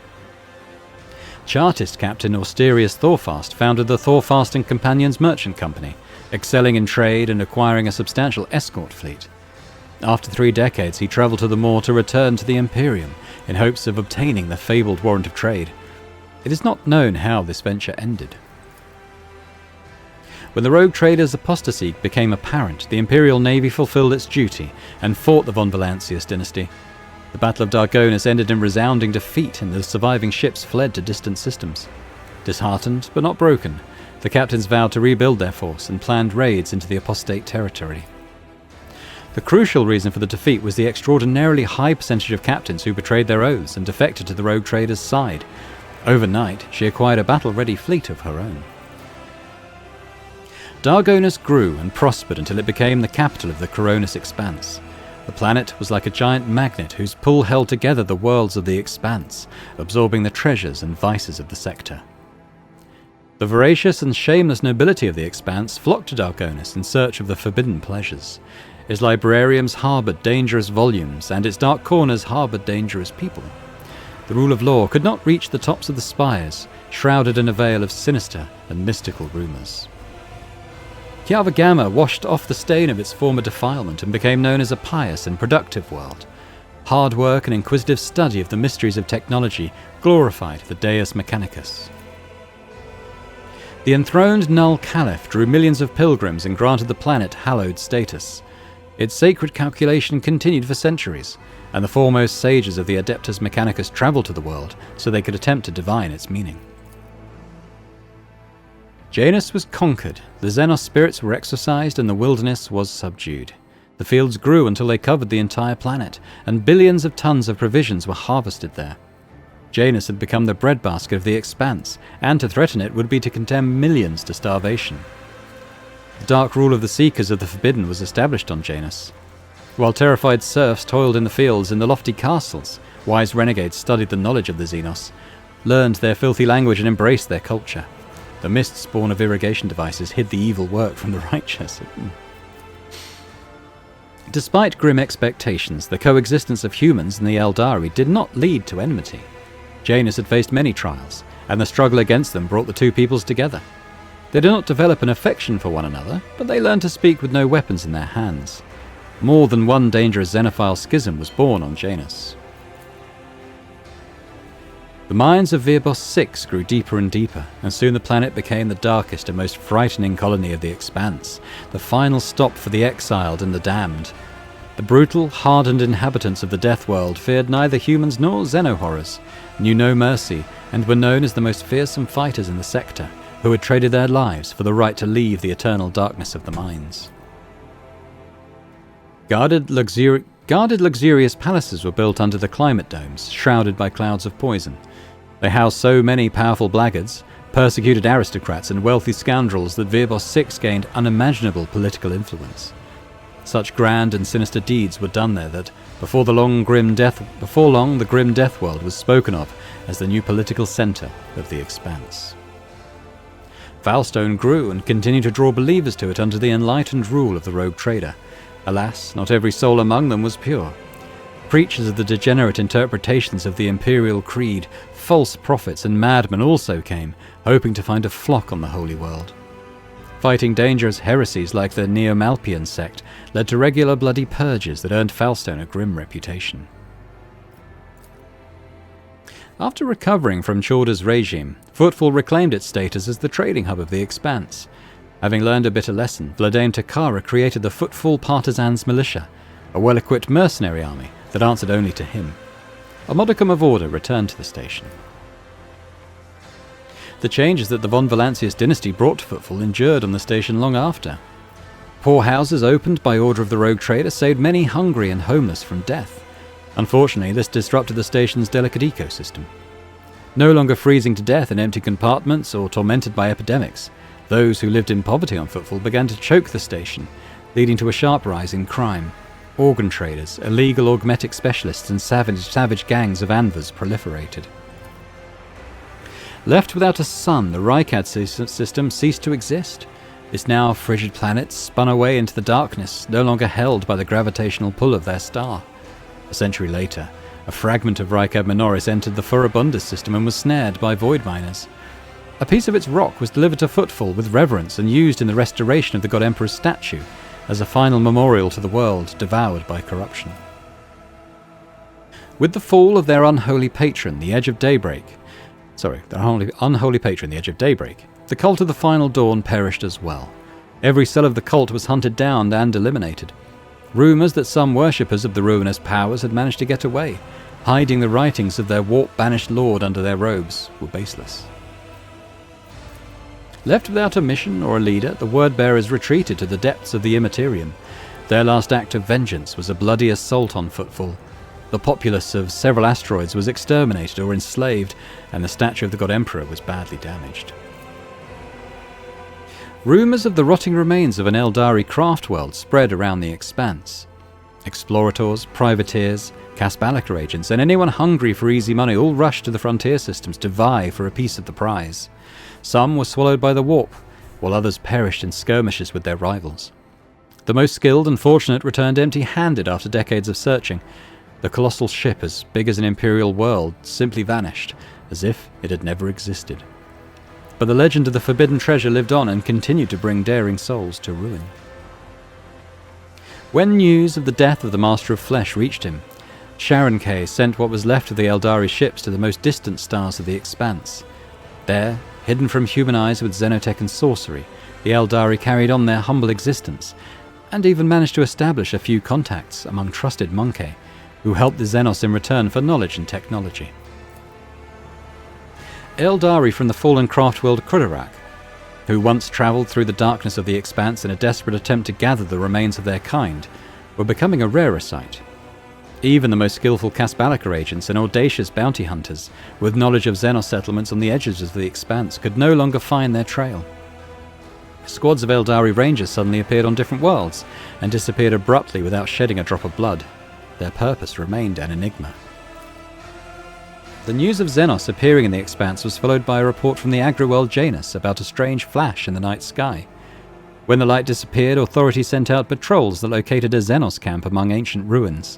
Chartist Captain Austerius Thorfast founded the Thorfast and Companions Merchant Company, excelling in trade and acquiring a substantial escort fleet. After 3 decades, he travelled to the Moor to return to the Imperium in hopes of obtaining the fabled warrant of trade. It is not known how this venture ended. When the rogue traders' apostasy became apparent, the Imperial Navy fulfilled its duty and fought the von Valancius dynasty. The Battle of Dargonus ended in resounding defeat, and the surviving ships fled to distant systems. Disheartened, but not broken, the captains vowed to rebuild their force and planned raids into the apostate territory. The crucial reason for the defeat was the extraordinarily high percentage of captains who betrayed their oaths and defected to the rogue traders' side. Overnight, she acquired a battle-ready fleet of her own. Dargonus grew and prospered until it became the capital of the Coronis Expanse. The planet was like a giant magnet whose pull held together the worlds of the expanse, absorbing the treasures and vices of the sector. The voracious and shameless nobility of the expanse flocked to Darkonis in search of the forbidden pleasures. Its librariums harboured dangerous volumes, and its dark corners harboured dangerous people. The rule of law could not reach the tops of the spires, shrouded in a veil of sinister and mystical rumours. Kiava Gamma washed off the stain of its former defilement and became known as a pious and productive world. Hard work and inquisitive study of the mysteries of technology glorified the Deus Mechanicus. The enthroned Null Caliph drew millions of pilgrims and granted the planet hallowed status. Its sacred calculation continued for centuries, and the foremost sages of the Adeptus Mechanicus travelled to the world so they could attempt to divine its meaning. Janus was conquered, the Xenos spirits were exorcised, and the wilderness was subdued. The fields grew until they covered the entire planet, and billions of tons of provisions were harvested there. Janus had become the breadbasket of the expanse, and to threaten it would be to condemn millions to starvation. The dark rule of the Seekers of the Forbidden was established on Janus. While terrified serfs toiled in the fields in the lofty castles, wise renegades studied the knowledge of the Xenos, learned their filthy language and embraced their culture. The mist spawn of irrigation devices hid the evil work from the righteous. Despite grim expectations, the coexistence of humans and the Eldari did not lead to enmity. Janus had faced many trials, and the struggle against them brought the two peoples together. They did not develop an affection for one another, but they learned to speak with no weapons in their hands. More than one dangerous xenophile schism was born on Janus. The mines of Virbos 6 grew deeper and deeper, and soon the planet became the darkest and most frightening colony of the Expanse, the final stop for the exiled and the damned. The brutal, hardened inhabitants of the Death World feared neither humans nor xenohorrors, knew no mercy, and were known as the most fearsome fighters in the sector, who had traded their lives for the right to leave the eternal darkness of the mines. Guarded luxurious palaces were built under the climate domes, shrouded by clouds of poison. They housed so many powerful blackguards, persecuted aristocrats and wealthy scoundrels that Virbos 6 gained unimaginable political influence. Such grand and sinister deeds were done there that before long the grim death world was spoken of as the new political centre of the Expanse. Valstone grew and continued to draw believers to it under the enlightened rule of the rogue trader. Alas, not every soul among them was pure. Preachers of the degenerate interpretations of the Imperial Creed, false prophets and madmen also came, hoping to find a flock on the Holy World. Fighting dangerous heresies like the Neo-Malpian sect led to regular bloody purges that earned Falstone a grim reputation. After recovering from Chorda's regime, Footfall reclaimed its status as the trading hub of the Expanse. Having learned a bitter lesson, Vladane Takara created the Footfall Partisans Militia, a well-equipped mercenary army that answered only to him. A modicum of order returned to the station. The changes that the von Valancius dynasty brought to Footfall endured on the station long after. Poorhouses opened by order of the rogue trader saved many hungry and homeless from death. Unfortunately, this disrupted the station's delicate ecosystem. No longer freezing to death in empty compartments or tormented by epidemics, those who lived in poverty on Footfall began to choke the station, leading to a sharp rise in crime. Organ traders, illegal augmetic specialists and savage gangs of Anvers proliferated. Left without a sun, the Rykad system ceased to exist. Its now frigid planets spun away into the darkness, no longer held by the gravitational pull of their star. A century later, a fragment of Rykad Minoris entered the Furibundus system and was snared by void miners. A piece of its rock was delivered to Footfall with reverence and used in the restoration of the God Emperor's statue as a final memorial to the world devoured by corruption. With the fall of their unholy patron, the cult of the Final Dawn perished as well. Every cell of the cult was hunted down and eliminated. Rumours that some worshippers of the ruinous powers had managed to get away, hiding the writings of their warp-banished lord under their robes, were baseless. Left without a mission or a leader, the word-bearers retreated to the depths of the Immaterium. Their last act of vengeance was a bloody assault on Footfall. The populace of several asteroids was exterminated or enslaved, and the statue of the God Emperor was badly damaged. Rumours of the rotting remains of an Eldari craft world spread around the Expanse. Explorators, privateers, Kasbalika agents, and anyone hungry for easy money all rushed to the frontier systems to vie for a piece of the prize. Some were swallowed by the warp, while others perished in skirmishes with their rivals. The most skilled and fortunate returned empty-handed after decades of searching. The colossal ship, as big as an imperial world, simply vanished, as if it had never existed. But the legend of the forbidden treasure lived on and continued to bring daring souls to ruin. When news of the death of the Master of Flesh reached him, Sharon K sent what was left of the Eldari ships to the most distant stars of the Expanse. There, hidden from human eyes with xenotech and sorcery, the Eldari carried on their humble existence, and even managed to establish a few contacts among trusted Monkey, who helped the Xenos in return for knowledge and technology. Eldari from the fallen craft world Kudarak, who once travelled through the darkness of the Expanse in a desperate attempt to gather the remains of their kind, were becoming a rarer sight. Even the most skillful Kasbalika agents and audacious bounty hunters, with knowledge of Xenos settlements on the edges of the Expanse, could no longer find their trail. Squads of Eldari Rangers suddenly appeared on different worlds, and disappeared abruptly without shedding a drop of blood. Their purpose remained an enigma. The news of Xenos appearing in the Expanse was followed by a report from the agri-world Janus about a strange flash in the night sky. When the light disappeared, authorities sent out patrols that located a Xenos camp among ancient ruins.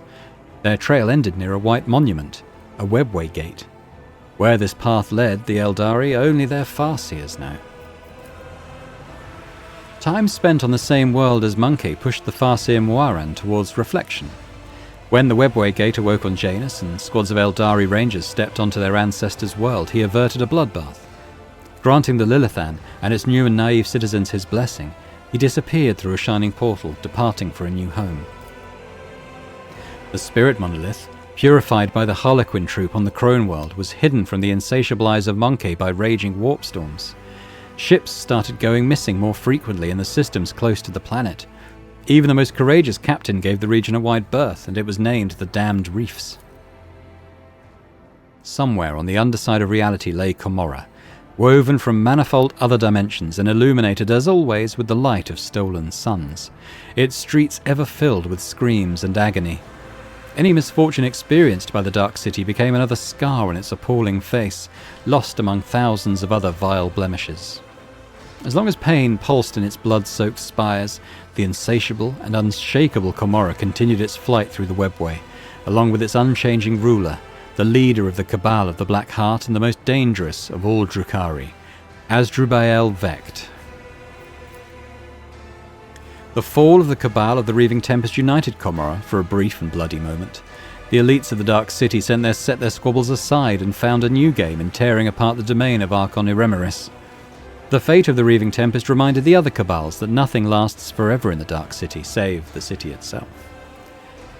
Their trail ended near a white monument, a webway gate. Where this path led the Eldari, only their farseers know. Time spent on the same world as Monkey pushed the farseer Muaran towards reflection. When the webway gate awoke on Janus and squads of Eldari Rangers stepped onto their ancestors' world, he averted a bloodbath. Granting the Lilithan and its new and naive citizens his blessing, he disappeared through a shining portal, departing for a new home. The spirit monolith, purified by the Harlequin troop on the Crone world, was hidden from the insatiable eyes of Monkey by raging warp storms. Ships started going missing more frequently in the systems close to the planet. Even the most courageous captain gave the region a wide berth, and it was named the Damned Reefs. Somewhere on the underside of reality lay Comorra, woven from manifold other dimensions and illuminated as always with the light of stolen suns, its streets ever filled with screams and agony. Any misfortune experienced by the Dark City became another scar on its appalling face, lost among thousands of other vile blemishes. As long as pain pulsed in its blood-soaked spires, the insatiable and unshakable Comorra continued its flight through the webway, along with its unchanging ruler, the leader of the Cabal of the Black Heart and the most dangerous of all Drukhari, Asdrubael Vect. The fall of the Cabal of the Reaving Tempest united Comorra for a brief and bloody moment. The elites of the Dark City set their squabbles aside and found a new game in tearing apart the domain of Archon Iremeris. The fate of the Reaving Tempest reminded the other Cabals that nothing lasts forever in the Dark City, save the city itself.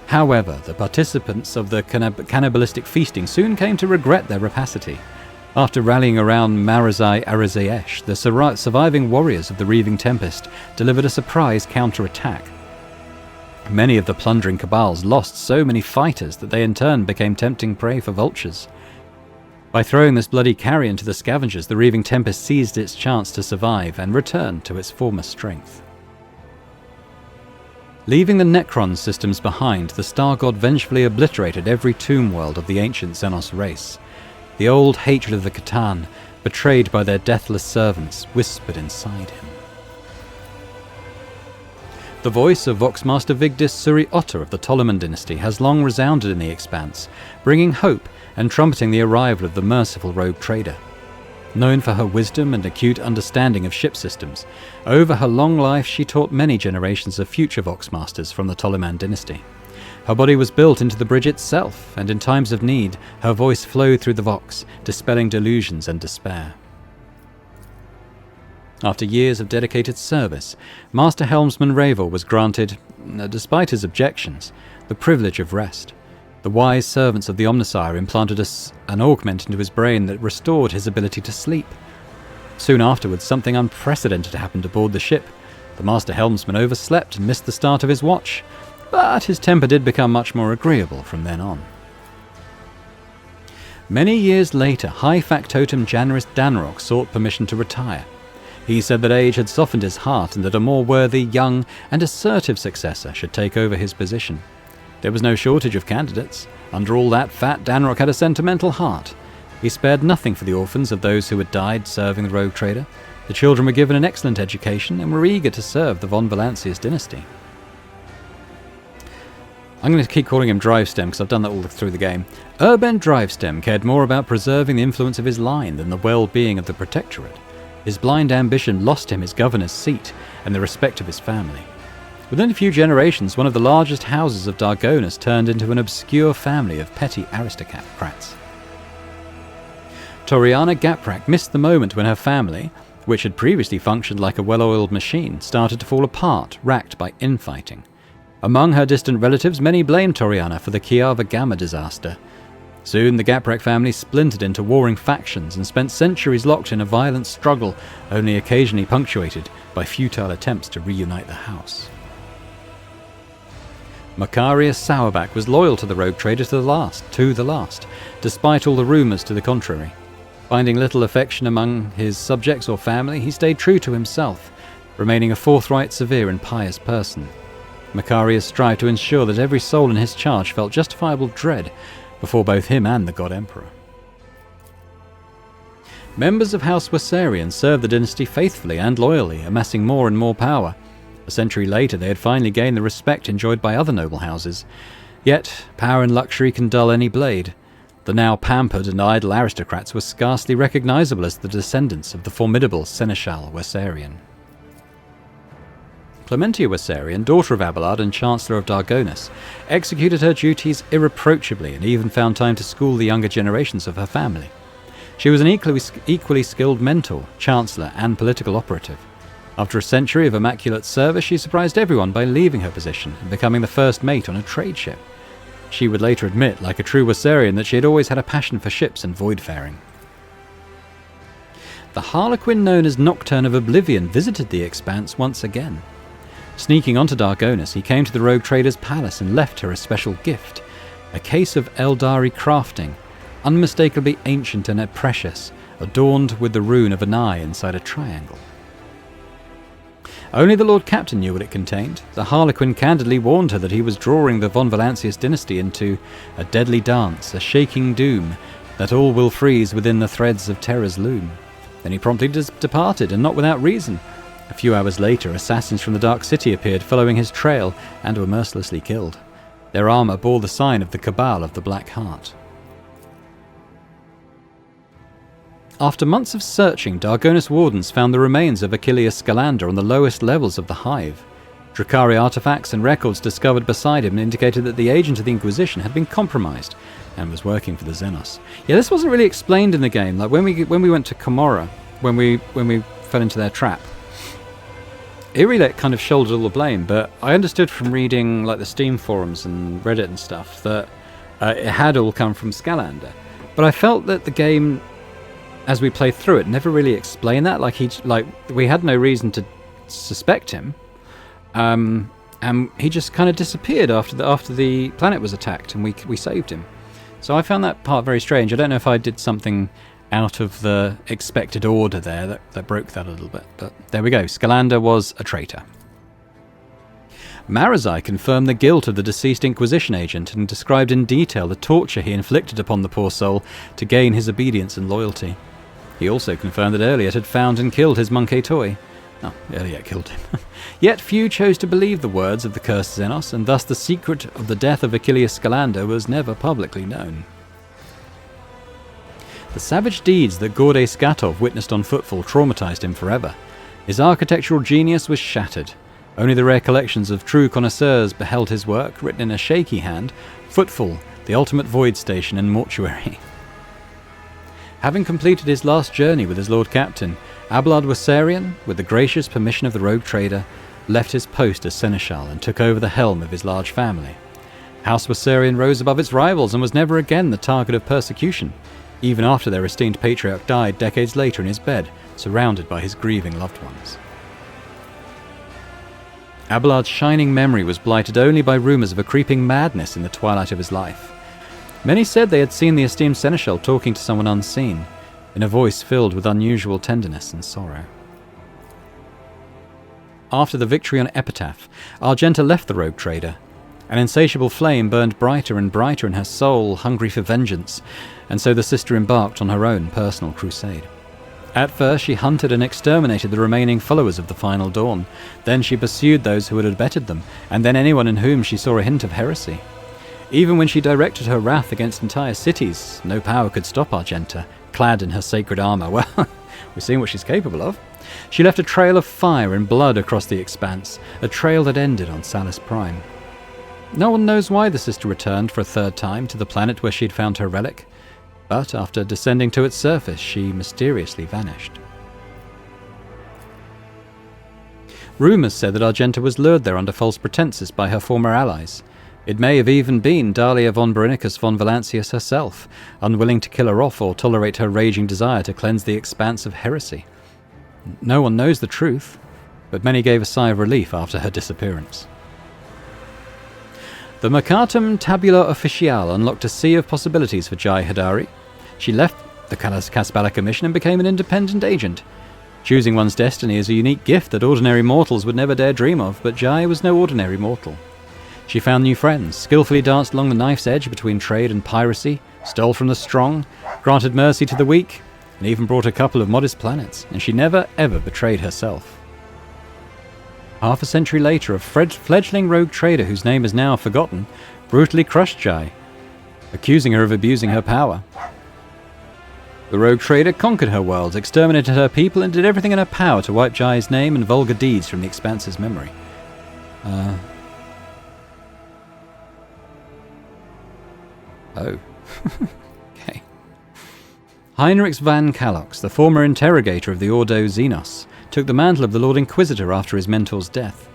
However, the participants of the cannibalistic feasting soon came to regret their rapacity. After rallying around Marazai Arazaesh, the surviving warriors of the Reaving Tempest delivered a surprise counterattack. Many of the plundering Cabals lost so many fighters that they in turn became tempting prey for vultures. By throwing this bloody carrion to the scavengers, the Reaving Tempest seized its chance to survive and returned to its former strength. Leaving the Necron systems behind, the Star God vengefully obliterated every tomb world of the ancient Xenos race. The old hatred of the Catan, betrayed by their deathless servants, whispered inside him. The voice of Voxmaster Vigdis Suri Otter of the Ptoleman dynasty has long resounded in the Expanse, bringing hope and trumpeting the arrival of the merciful rogue trader. Known for her wisdom and acute understanding of ship systems, over her long life she taught many generations of future Voxmasters from the Ptoleman dynasty. Her body was built into the bridge itself, and in times of need, her voice flowed through the Vox, dispelling delusions and despair. After years of dedicated service, Master Helmsman Ravel was granted, despite his objections, the privilege of rest. The wise servants of the Omnissiah implanted an augment into his brain that restored his ability to sleep. Soon afterwards, something unprecedented happened aboard the ship. The Master Helmsman overslept and missed the start of his watch, but his temper did become much more agreeable from then on. Many years later, High Factotum Janaris Danrock sought permission to retire. He said that age had softened his heart and that a more worthy, young, and assertive successor should take over his position. There was no shortage of candidates. Under all that fat, Danrock had a sentimental heart. He spared nothing for the orphans of those who had died serving the rogue trader. The children were given an excellent education and were eager to serve the von Valancius dynasty. I'm going to keep calling him Drivestem because I've done that all through the game. Urban Drivestem cared more about preserving the influence of his line than the well-being of the Protectorate. His blind ambition lost him his governor's seat and the respect of his family. Within a few generations, one of the largest houses of Dargonus turned into an obscure family of petty aristocrats. Toriana Gaprak missed the moment when her family, which had previously functioned like a well-oiled machine, started to fall apart, racked by infighting. Among her distant relatives, many blamed Toriana for the Kiava Gamma disaster. Soon, the Gaprak family splintered into warring factions and spent centuries locked in a violent struggle, only occasionally punctuated by futile attempts to reunite the house. Macarius Sauerback was loyal to the rogue trader to the last, despite all the rumours to the contrary. Finding little affection among his subjects or family, he stayed true to himself, remaining a forthright, severe and pious person. Macarius strived to ensure that every soul in his charge felt justifiable dread before both him and the God Emperor. Members of House Wassarian served the dynasty faithfully and loyally, amassing more and more power. A century later, they had finally gained the respect enjoyed by other noble houses. Yet, power and luxury can dull any blade. The now pampered and idle aristocrats were scarcely recognizable as the descendants of the formidable Seneschal Wassarian. Clementia Wassarian, daughter of Abelard and Chancellor of Dargonus, executed her duties irreproachably and even found time to school the younger generations of her family. She was an equally skilled mentor, chancellor and political operative. After a century of immaculate service, she surprised everyone by leaving her position and becoming the first mate on a trade ship. She would later admit, like a true Wassarian, that she had always had a passion for ships and voidfaring. The Harlequin known as Nocturne of Oblivion visited the Expanse once again. Sneaking onto Dargonus, he came to the rogue trader's palace and left her a special gift, a case of Eldari crafting, unmistakably ancient and precious, adorned with the rune of an eye inside a triangle. Only the Lord Captain knew what it contained. The Harlequin candidly warned her that he was drawing the von Valancius dynasty into a deadly dance, a shaking doom, that all will freeze within the threads of terror's loom. Then he promptly departed, and not without reason. A few hours later, assassins from the Dark City appeared following his trail and were mercilessly killed. Their armour bore the sign of the Cabal of the Black Heart. After months of searching, Dargonus wardens found the remains of Achilleus Scalander on the lowest levels of the Hive. Drakari artifacts and records discovered beside him indicated that the agent of the Inquisition had been compromised and was working for the Xenos. Yeah, this wasn't really explained in the game. Like when we went to Comorra, when we fell into their trap, it really kind of shouldered all the blame. But I understood from reading like the Steam forums and Reddit and stuff that it had all come from Scalander. But I felt that the game, as we played through it, never really explained that. We had no reason to suspect him, and he just kind of disappeared after the planet was attacked, and we saved him. So I found that part very strange. I don't know if I did something out of the expected order there that broke that a little bit, but there we go. Scalander was a traitor. Marazai confirmed the guilt of the deceased Inquisition agent and described in detail the torture he inflicted upon the poor soul to gain his obedience and loyalty. He also confirmed that Elliot had found and killed his monkey toy. Oh, Elliot killed him. Yet few chose to believe the words of the cursed Xenos, and thus the secret of the death of Achilleus Scalander was never publicly known. The savage deeds that Gordey Skatov witnessed on Footfall traumatized him forever. His architectural genius was shattered. Only the rare collections of true connoisseurs beheld his work, written in a shaky hand, Footfall, the ultimate void station and mortuary. Having completed his last journey with his Lord Captain, Abelard Wassarian, with the gracious permission of the rogue trader, left his post as Seneschal and took over the helm of his large family. House Wassarian rose above its rivals and was never again the target of persecution, even after their esteemed patriarch died decades later in his bed, surrounded by his grieving loved ones. Abelard's shining memory was blighted only by rumours of a creeping madness in the twilight of his life. Many said they had seen the esteemed Seneschal talking to someone unseen, in a voice filled with unusual tenderness and sorrow. After the victory on Epitaph, Argenta left the rogue trader. An insatiable flame burned brighter and brighter in her soul, hungry for vengeance, and so the sister embarked on her own personal crusade. At first she hunted and exterminated the remaining followers of the Final Dawn. Then she pursued those who had abetted them, and then anyone in whom she saw a hint of heresy. Even when she directed her wrath against entire cities, no power could stop Argenta, clad in her sacred armour. Well, we're seeing what she's capable of. She left a trail of fire and blood across the expanse, a trail that ended on Salus Prime. No one knows why the sister returned for a third time to the planet where she'd found her relic, but after descending to its surface, she mysteriously vanished. Rumours said that Argenta was lured there under false pretenses by her former allies. It may have even been Dahlia von Brinicus von Valancius herself, unwilling to kill her off or tolerate her raging desire to cleanse the expanse of heresy. No one knows the truth, but many gave a sigh of relief after her disappearance. The Mercatum Tabula Officiale unlocked a sea of possibilities for Jai Hadari. She left the Casbalica mission and became an independent agent. Choosing one's destiny is a unique gift that ordinary mortals would never dare dream of, but Jai was no ordinary mortal. She found new friends, skillfully danced along the knife's edge between trade and piracy, stole from the strong, granted mercy to the weak, and even brought a couple of modest planets, and she never ever betrayed herself. Half a century later, a fledgling rogue trader whose name is now forgotten brutally crushed Jai, accusing her of abusing her power. The rogue trader conquered her worlds, exterminated her people, and did everything in her power to wipe Jai's name and vulgar deeds from the Expanse's memory. Oh. Okay. Heinrich van Kalox, the former interrogator of the Ordo Xenos, took the mantle of the Lord Inquisitor after his mentor's death,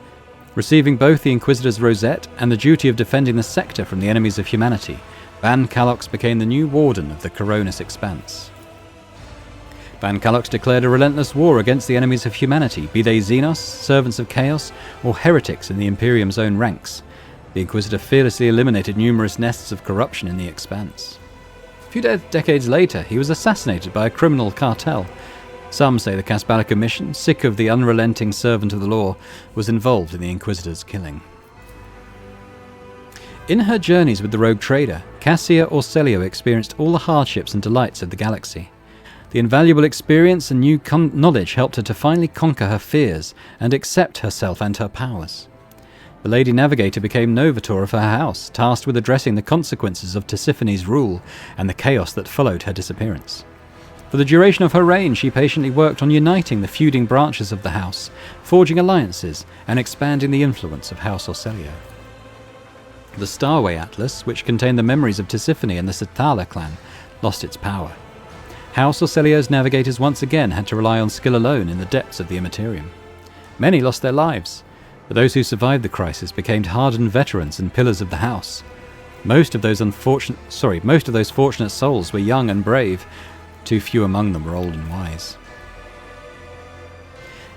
receiving both the Inquisitor's rosette and the duty of defending the sector from the enemies of humanity. Van Kalox became the new warden of the Coronis Expanse. Van Kalox declared a relentless war against the enemies of humanity, be they Xenos, servants of chaos, or heretics in the Imperium's own ranks. The Inquisitor fearlessly eliminated numerous nests of corruption in the Expanse. A few decades later, he was assassinated by a criminal cartel. Some say the Casbalica mission, sick of the unrelenting servant of the law, was involved in the Inquisitor's killing. In her journeys with the rogue trader, Cassia Orselio experienced all the hardships and delights of the galaxy. The invaluable experience and new knowledge helped her to finally conquer her fears and accept herself and her powers. The Lady Navigator became Novator of her house, tasked with addressing the consequences of Tisiphony's rule and the chaos that followed her disappearance. For the duration of her reign, she patiently worked on uniting the feuding branches of the house, forging alliances, and expanding the influence of House Orselio. The Starway Atlas, which contained the memories of Tisiphony and the Sathala clan, lost its power. House Orselio's navigators once again had to rely on skill alone in the depths of the Immaterium. Many lost their lives, but those who survived the crisis became hardened veterans and pillars of the house. Most of those fortunate souls were young and brave. Too few among them were old and wise.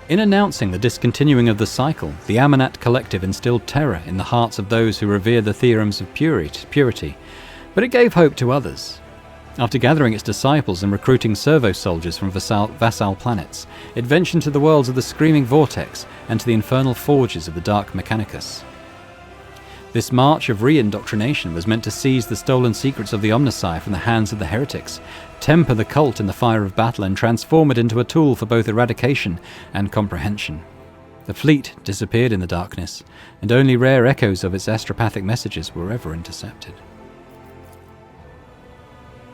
In announcing the discontinuing of the cycle, the Amanat Collective instilled terror in the hearts of those who revered the theorems of purity, but it gave hope to others. After gathering its disciples and recruiting servo-soldiers from vassal planets, it ventured into the worlds of the Screaming Vortex and to the infernal forges of the Dark Mechanicus. This march of re-indoctrination was meant to seize the stolen secrets of the Omnissiah from the hands of the heretics, temper the cult in the fire of battle, and transform it into a tool for both eradication and comprehension. The fleet disappeared in the darkness, and only rare echoes of its astropathic messages were ever intercepted.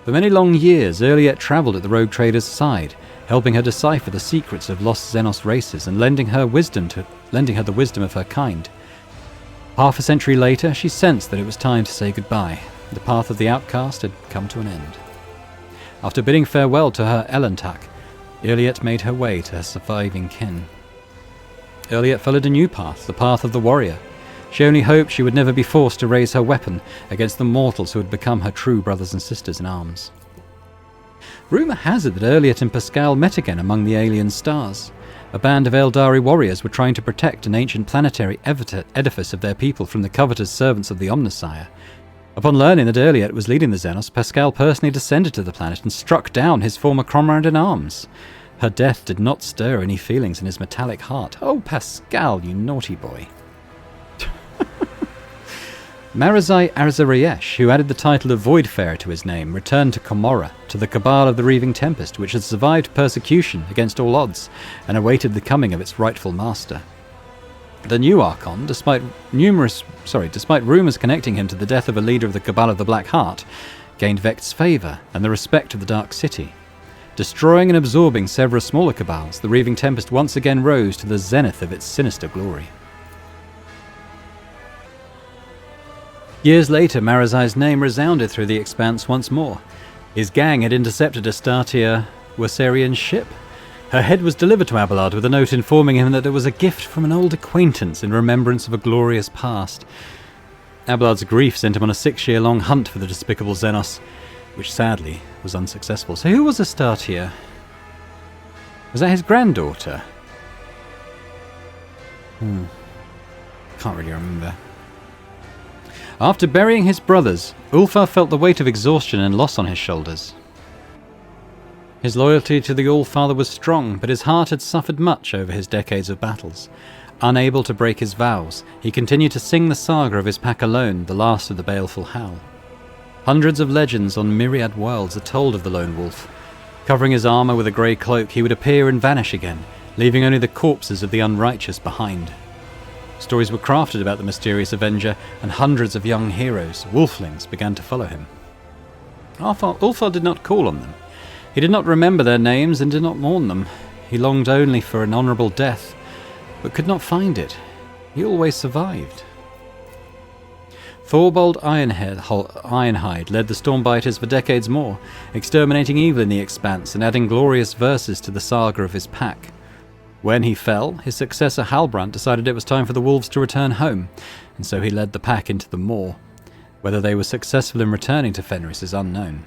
For many long years, Owlcat travelled at the rogue trader's side, helping her decipher the secrets of lost Xenos races and lending her the wisdom of her kind. Half a century later, she sensed that it was time to say goodbye. The path of the outcast had come to an end. After bidding farewell to her Elentak, Owlcat made her way to her surviving kin. Owlcat followed a new path, the path of the warrior. She only hoped she would never be forced to raise her weapon against the mortals who had become her true brothers and sisters in arms. Rumour has it that Owlcat and Pascal met again among the alien stars. A band of Eldari warriors were trying to protect an ancient planetary edifice of their people from the covetous servants of the Omnissiah. Upon learning that Owlcat was leading the Xenos, Pascal personally descended to the planet and struck down his former comrade in arms. Her death did not stir any feelings in his metallic heart. Oh, Pascal, you naughty boy. Marazai Arzariesh, who added the title of Voidfarer to his name, returned to Komorra, to the Cabal of the Reaving Tempest, which had survived persecution against all odds, and awaited the coming of its rightful master. The new Archon, despite rumours connecting him to the death of a leader of the Cabal of the Black Heart, gained Vect's favour and the respect of the Dark City. Destroying and absorbing several smaller cabals, the Reaving Tempest once again rose to the zenith of its sinister glory. Years later, Marazai's name resounded through the expanse once more. His gang had intercepted Astatia Wersarian's ship. Her head was delivered to Abelard with a note informing him that it was a gift from an old acquaintance in remembrance of a glorious past. Abelard's grief sent him on a 6-year-long hunt for the despicable Xenos, which sadly was unsuccessful. So who was Astatia? Was that his granddaughter? Can't really remember. After burying his brothers, Ulfar felt the weight of exhaustion and loss on his shoulders. His loyalty to the All-Father was strong, but his heart had suffered much over his decades of battles. Unable to break his vows, he continued to sing the saga of his pack alone, the last of the baleful Howl. Hundreds of legends on myriad worlds are told of the lone wolf. Covering his armour with a grey cloak, he would appear and vanish again, leaving only the corpses of the unrighteous behind. Stories were crafted about the mysterious Avenger, and hundreds of young heroes, wolflings, began to follow him. Ulfar did not call on them. He did not remember their names and did not mourn them. He longed only for an honourable death, but could not find it. He always survived. Thorbold Ironhide led the Stormbiters for decades more, exterminating evil in the Expanse and adding glorious verses to the saga of his pack. When he fell, his successor Halbrand decided it was time for the wolves to return home, and so he led the pack into the moor. Whether they were successful in returning to Fenris is unknown.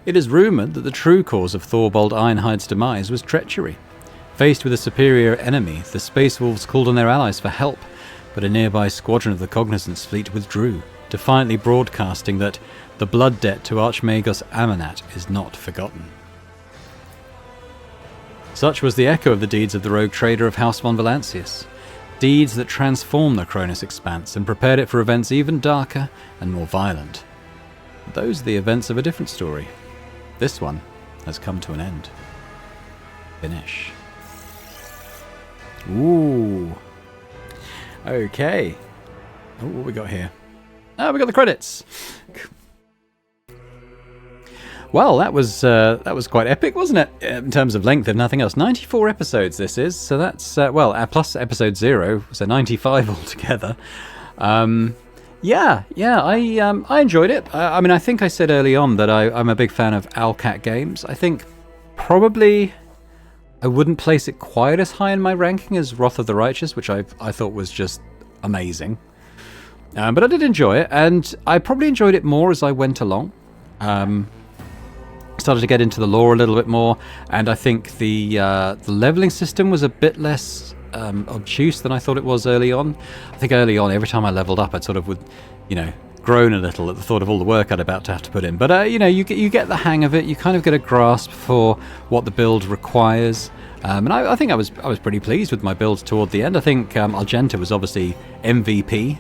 It is rumoured that the true cause of Thorbold Ironhide's demise was treachery. Faced with a superior enemy, the Space Wolves called on their allies for help, but a nearby squadron of the Cognizance fleet withdrew, defiantly broadcasting that the blood debt to Archmagos Amanat is not forgotten. Such was the echo of the deeds of the rogue trader of House von Valancius, deeds that transformed the Cronus Expanse and prepared it for events even darker and more violent. But those are the events of a different story. This one has come to an end. Finish. Ooh. Okay. Oh, what we got here? Oh, we got the credits. Well, that was quite epic, wasn't it? In terms of length, if nothing else. 94 episodes this is, so that's, plus episode 0, so 95 altogether. I enjoyed it. I mean, I think I said early on that I'm a big fan of Owlcat games. I think probably I wouldn't place it quite as high in my ranking as Wrath of the Righteous, which I thought was just amazing. But I did enjoy it, and I probably enjoyed it more as I went along. Started to get into the lore a little bit more, and I think the leveling system was a bit less obtuse than I thought it was early on. I think early on, every time I leveled up, I sort of would, groan a little at the thought of all the work I'd about to have to put in. But you get the hang of it. You kind of get a grasp for what the build requires. And I think I was pretty pleased with my build toward the end. I think Argenta was obviously MVP.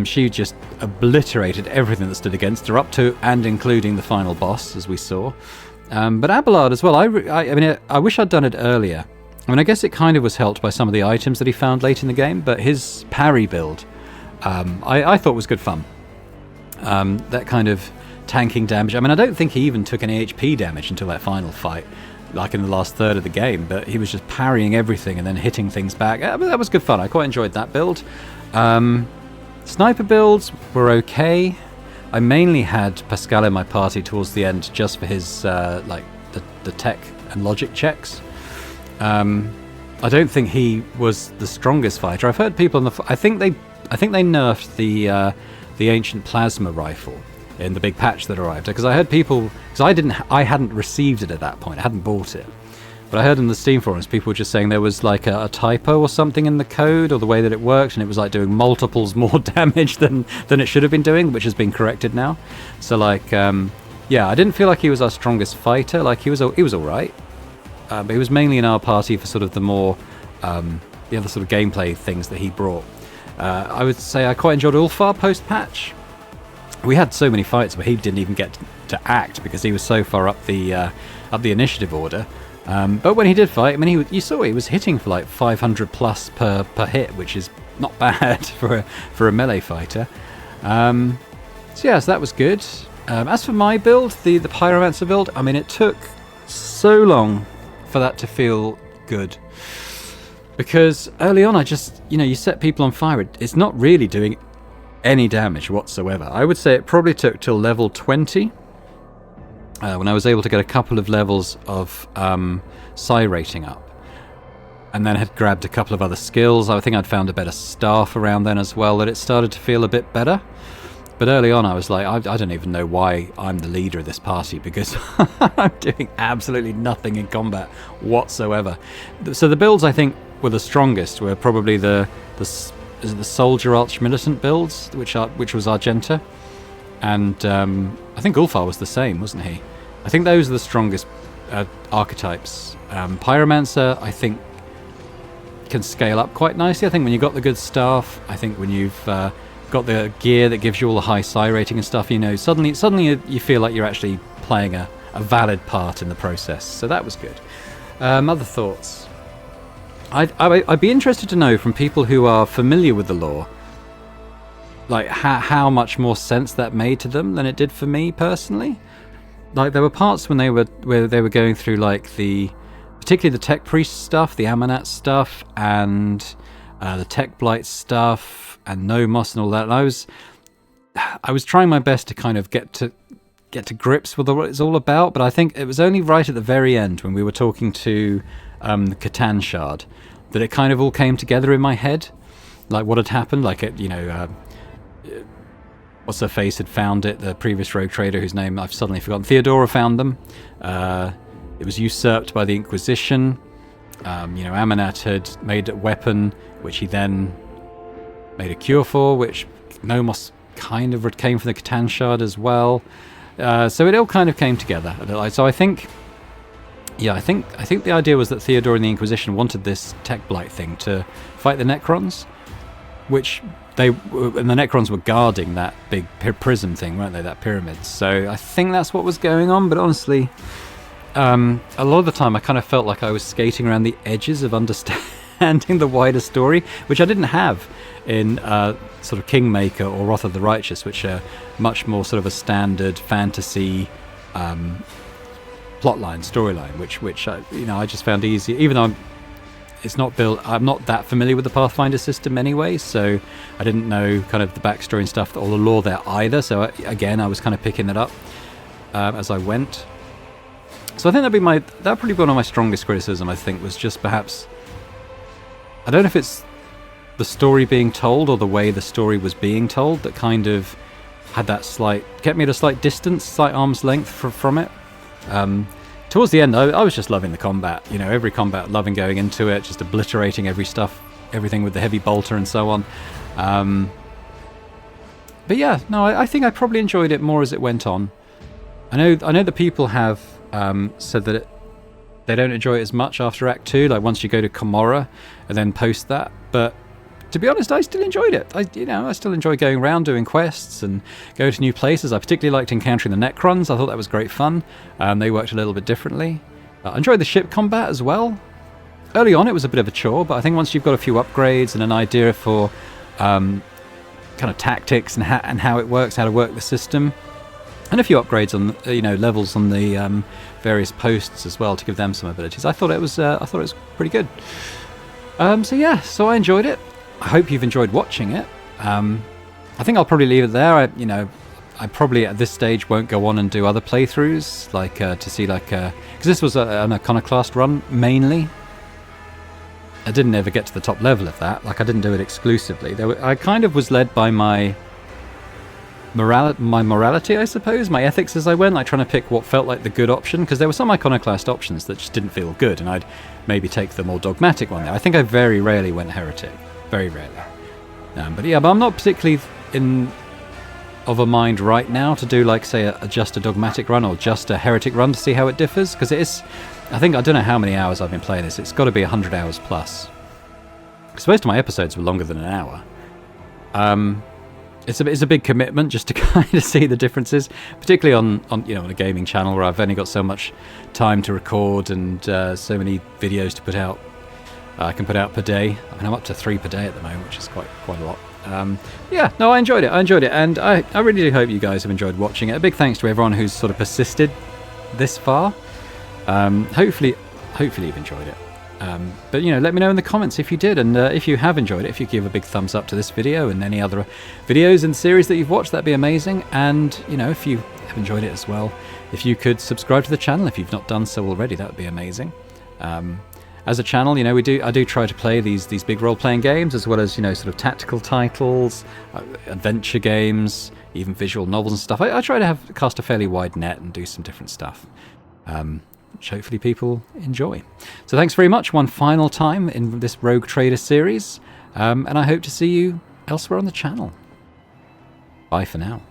She just obliterated everything that stood against her, up to and including the final boss, as we saw. But Abelard as well. I wish I'd done it earlier. I mean, I guess it kind of was helped by some of the items that he found late in the game, but his parry build, I thought was good fun. That kind of tanking damage. I mean, I don't think he even took any HP damage until that final fight, like in the last third of the game, but he was just parrying everything and then hitting things back. That was good fun. I quite enjoyed that build. Sniper builds were okay. I mainly had Pascal in my party towards the end just for his the tech and logic checks. I don't think he was the strongest fighter. I've heard people I think they nerfed the ancient plasma rifle in the big patch that arrived, because I heard people, because I hadn't received it at that point. I hadn't bought it. But I heard in the Steam forums, people were just saying there was like a typo or something in the code or the way that it worked, and it was like doing multiples more damage than it should have been doing, which has been corrected now. So I didn't feel like he was our strongest fighter. Like he was all right, but he was mainly in our party for sort of the more the other sort of gameplay things that he brought. I would say I quite enjoyed Ulfar post-patch. We had so many fights where he didn't even get to act because he was so far up the initiative order. But when he did fight, I mean, you saw he was hitting for like 500 plus per hit, which is not bad for a melee fighter. So that was good. As for my build, the Pyromancer build, I mean, it took so long for that to feel good. Because early on, I just, you set people on fire. It's not really doing any damage whatsoever. I would say it probably took till level 20 when I was able to get a couple of levels of psi rating up. And then had grabbed a couple of other skills. I think I'd found a better staff around then as well, that it started to feel a bit better. But early on, I was like, I don't even know why I'm the leader of this party, because I'm doing absolutely nothing in combat whatsoever. So the builds I think were the strongest were probably the Soldier Archmilitant builds, which was Argenta. And I think Ulfar was the same, wasn't he? I think those are the strongest archetypes. Pyromancer, I think, can scale up quite nicely. I think when you've got the good staff, I think when you've got the gear that gives you all the high psi rating and stuff, suddenly you feel like you're actually playing a valid part in the process. So that was good. Other thoughts? I'd be interested to know from people who are familiar with the lore, like how much more sense that made to them than it did for me personally. Like there were parts where they were going through like particularly the Tech Priest stuff, the Amanat stuff, and the Tech Blight stuff, and Nomos and all that. And I was trying my best to kind of get to grips with what it's all about, but I think it was only right at the very end when we were talking to the Catan Shard that it kind of all came together in my head, like what had happened. Like what's her face had found it, the previous rogue trader whose name I've suddenly forgotten. Theodora found them. It was usurped by the Inquisition. Amanat had made a weapon, which he then made a cure for, which Nomos kind of came from the Catan Shard as well. So it all kind of came together. So I think the idea was that Theodora and the Inquisition wanted this Tech Blight thing to fight the Necrons, which and the Necrons were guarding that big prism thing, weren't they? That pyramid. So I think that's what was going on. But honestly, a lot of the time I kind of felt like I was skating around the edges of understanding the wider story, which I didn't have in sort of Kingmaker or Wrath of the Righteous, which are much more sort of a standard fantasy plotline, storyline, which I just found easy, even though I'm not that familiar with the Pathfinder system anyway, so I didn't know kind of the backstory and stuff or the lore there either. So I was kind of picking that up as I went. So I think that'd probably be one of my strongest criticism. I think was just perhaps, I don't know if it's the story being told or the way the story was being told that kind of had that kept me at a slight distance, slight arm's length from it. Towards the end, I was just loving the combat. Every combat, loving going into it, just obliterating everything with the heavy bolter and so on. But yeah, no, I think I probably enjoyed it more as it went on. I know that people have said that they don't enjoy it as much after Act 2, like once you go to Komorra and then post that. But to be honest, I still enjoyed it. I still enjoy going around doing quests and go to new places. I particularly liked encountering the Necrons. I thought that was great fun. They worked a little bit differently. I enjoyed the ship combat as well. Early on, it was a bit of a chore, but I think once you've got a few upgrades and an idea for kind of tactics and how it works, how to work the system, and a few upgrades on levels on the various posts as well to give them some abilities, I thought it was pretty good. So I enjoyed it. I hope you've enjoyed watching it. I think I'll probably leave it there. I probably at this stage won't go on and do other playthroughs, to see because this was an Iconoclast run mainly. I didn't ever get to the top level of that. I didn't do it exclusively. I kind of was led by my morality, I suppose, my ethics as I went, trying to pick what felt like the good option, because there were some Iconoclast options that just didn't feel good, and I'd maybe take the more dogmatic one there. I think I very rarely went heretic. Very rarely. But I'm not particularly of a mind right now to do just a dogmatic run or just a heretic run to see how it differs, because it is, I don't know how many hours I've been playing this. It's got to be 100 hours plus. Because most of my episodes were longer than an hour. It's a big commitment just to kind of see the differences, particularly on on a gaming channel where I've only got so much time to record and so many videos to put out. I can put out per day. I mean, I'm up to 3 per day at the moment, which is quite a lot. Yeah, no, I enjoyed it, and I really do hope you guys have enjoyed watching it. A big thanks to everyone who's sort of persisted this far. Hopefully you've enjoyed it. But let me know in the comments if you did, and if you have enjoyed it, if you give a big thumbs up to this video and any other videos in the series that you've watched, that'd be amazing. And if you have enjoyed it as well, if you could subscribe to the channel if you've not done so already, that would be amazing. As a channel, I do try to play these big role-playing games, as well as sort of tactical titles, adventure games, even visual novels and stuff. I try to cast a fairly wide net and do some different stuff, which hopefully people enjoy. So thanks very much one final time in this Rogue Trader series, and I hope to see you elsewhere on the channel. Bye for now.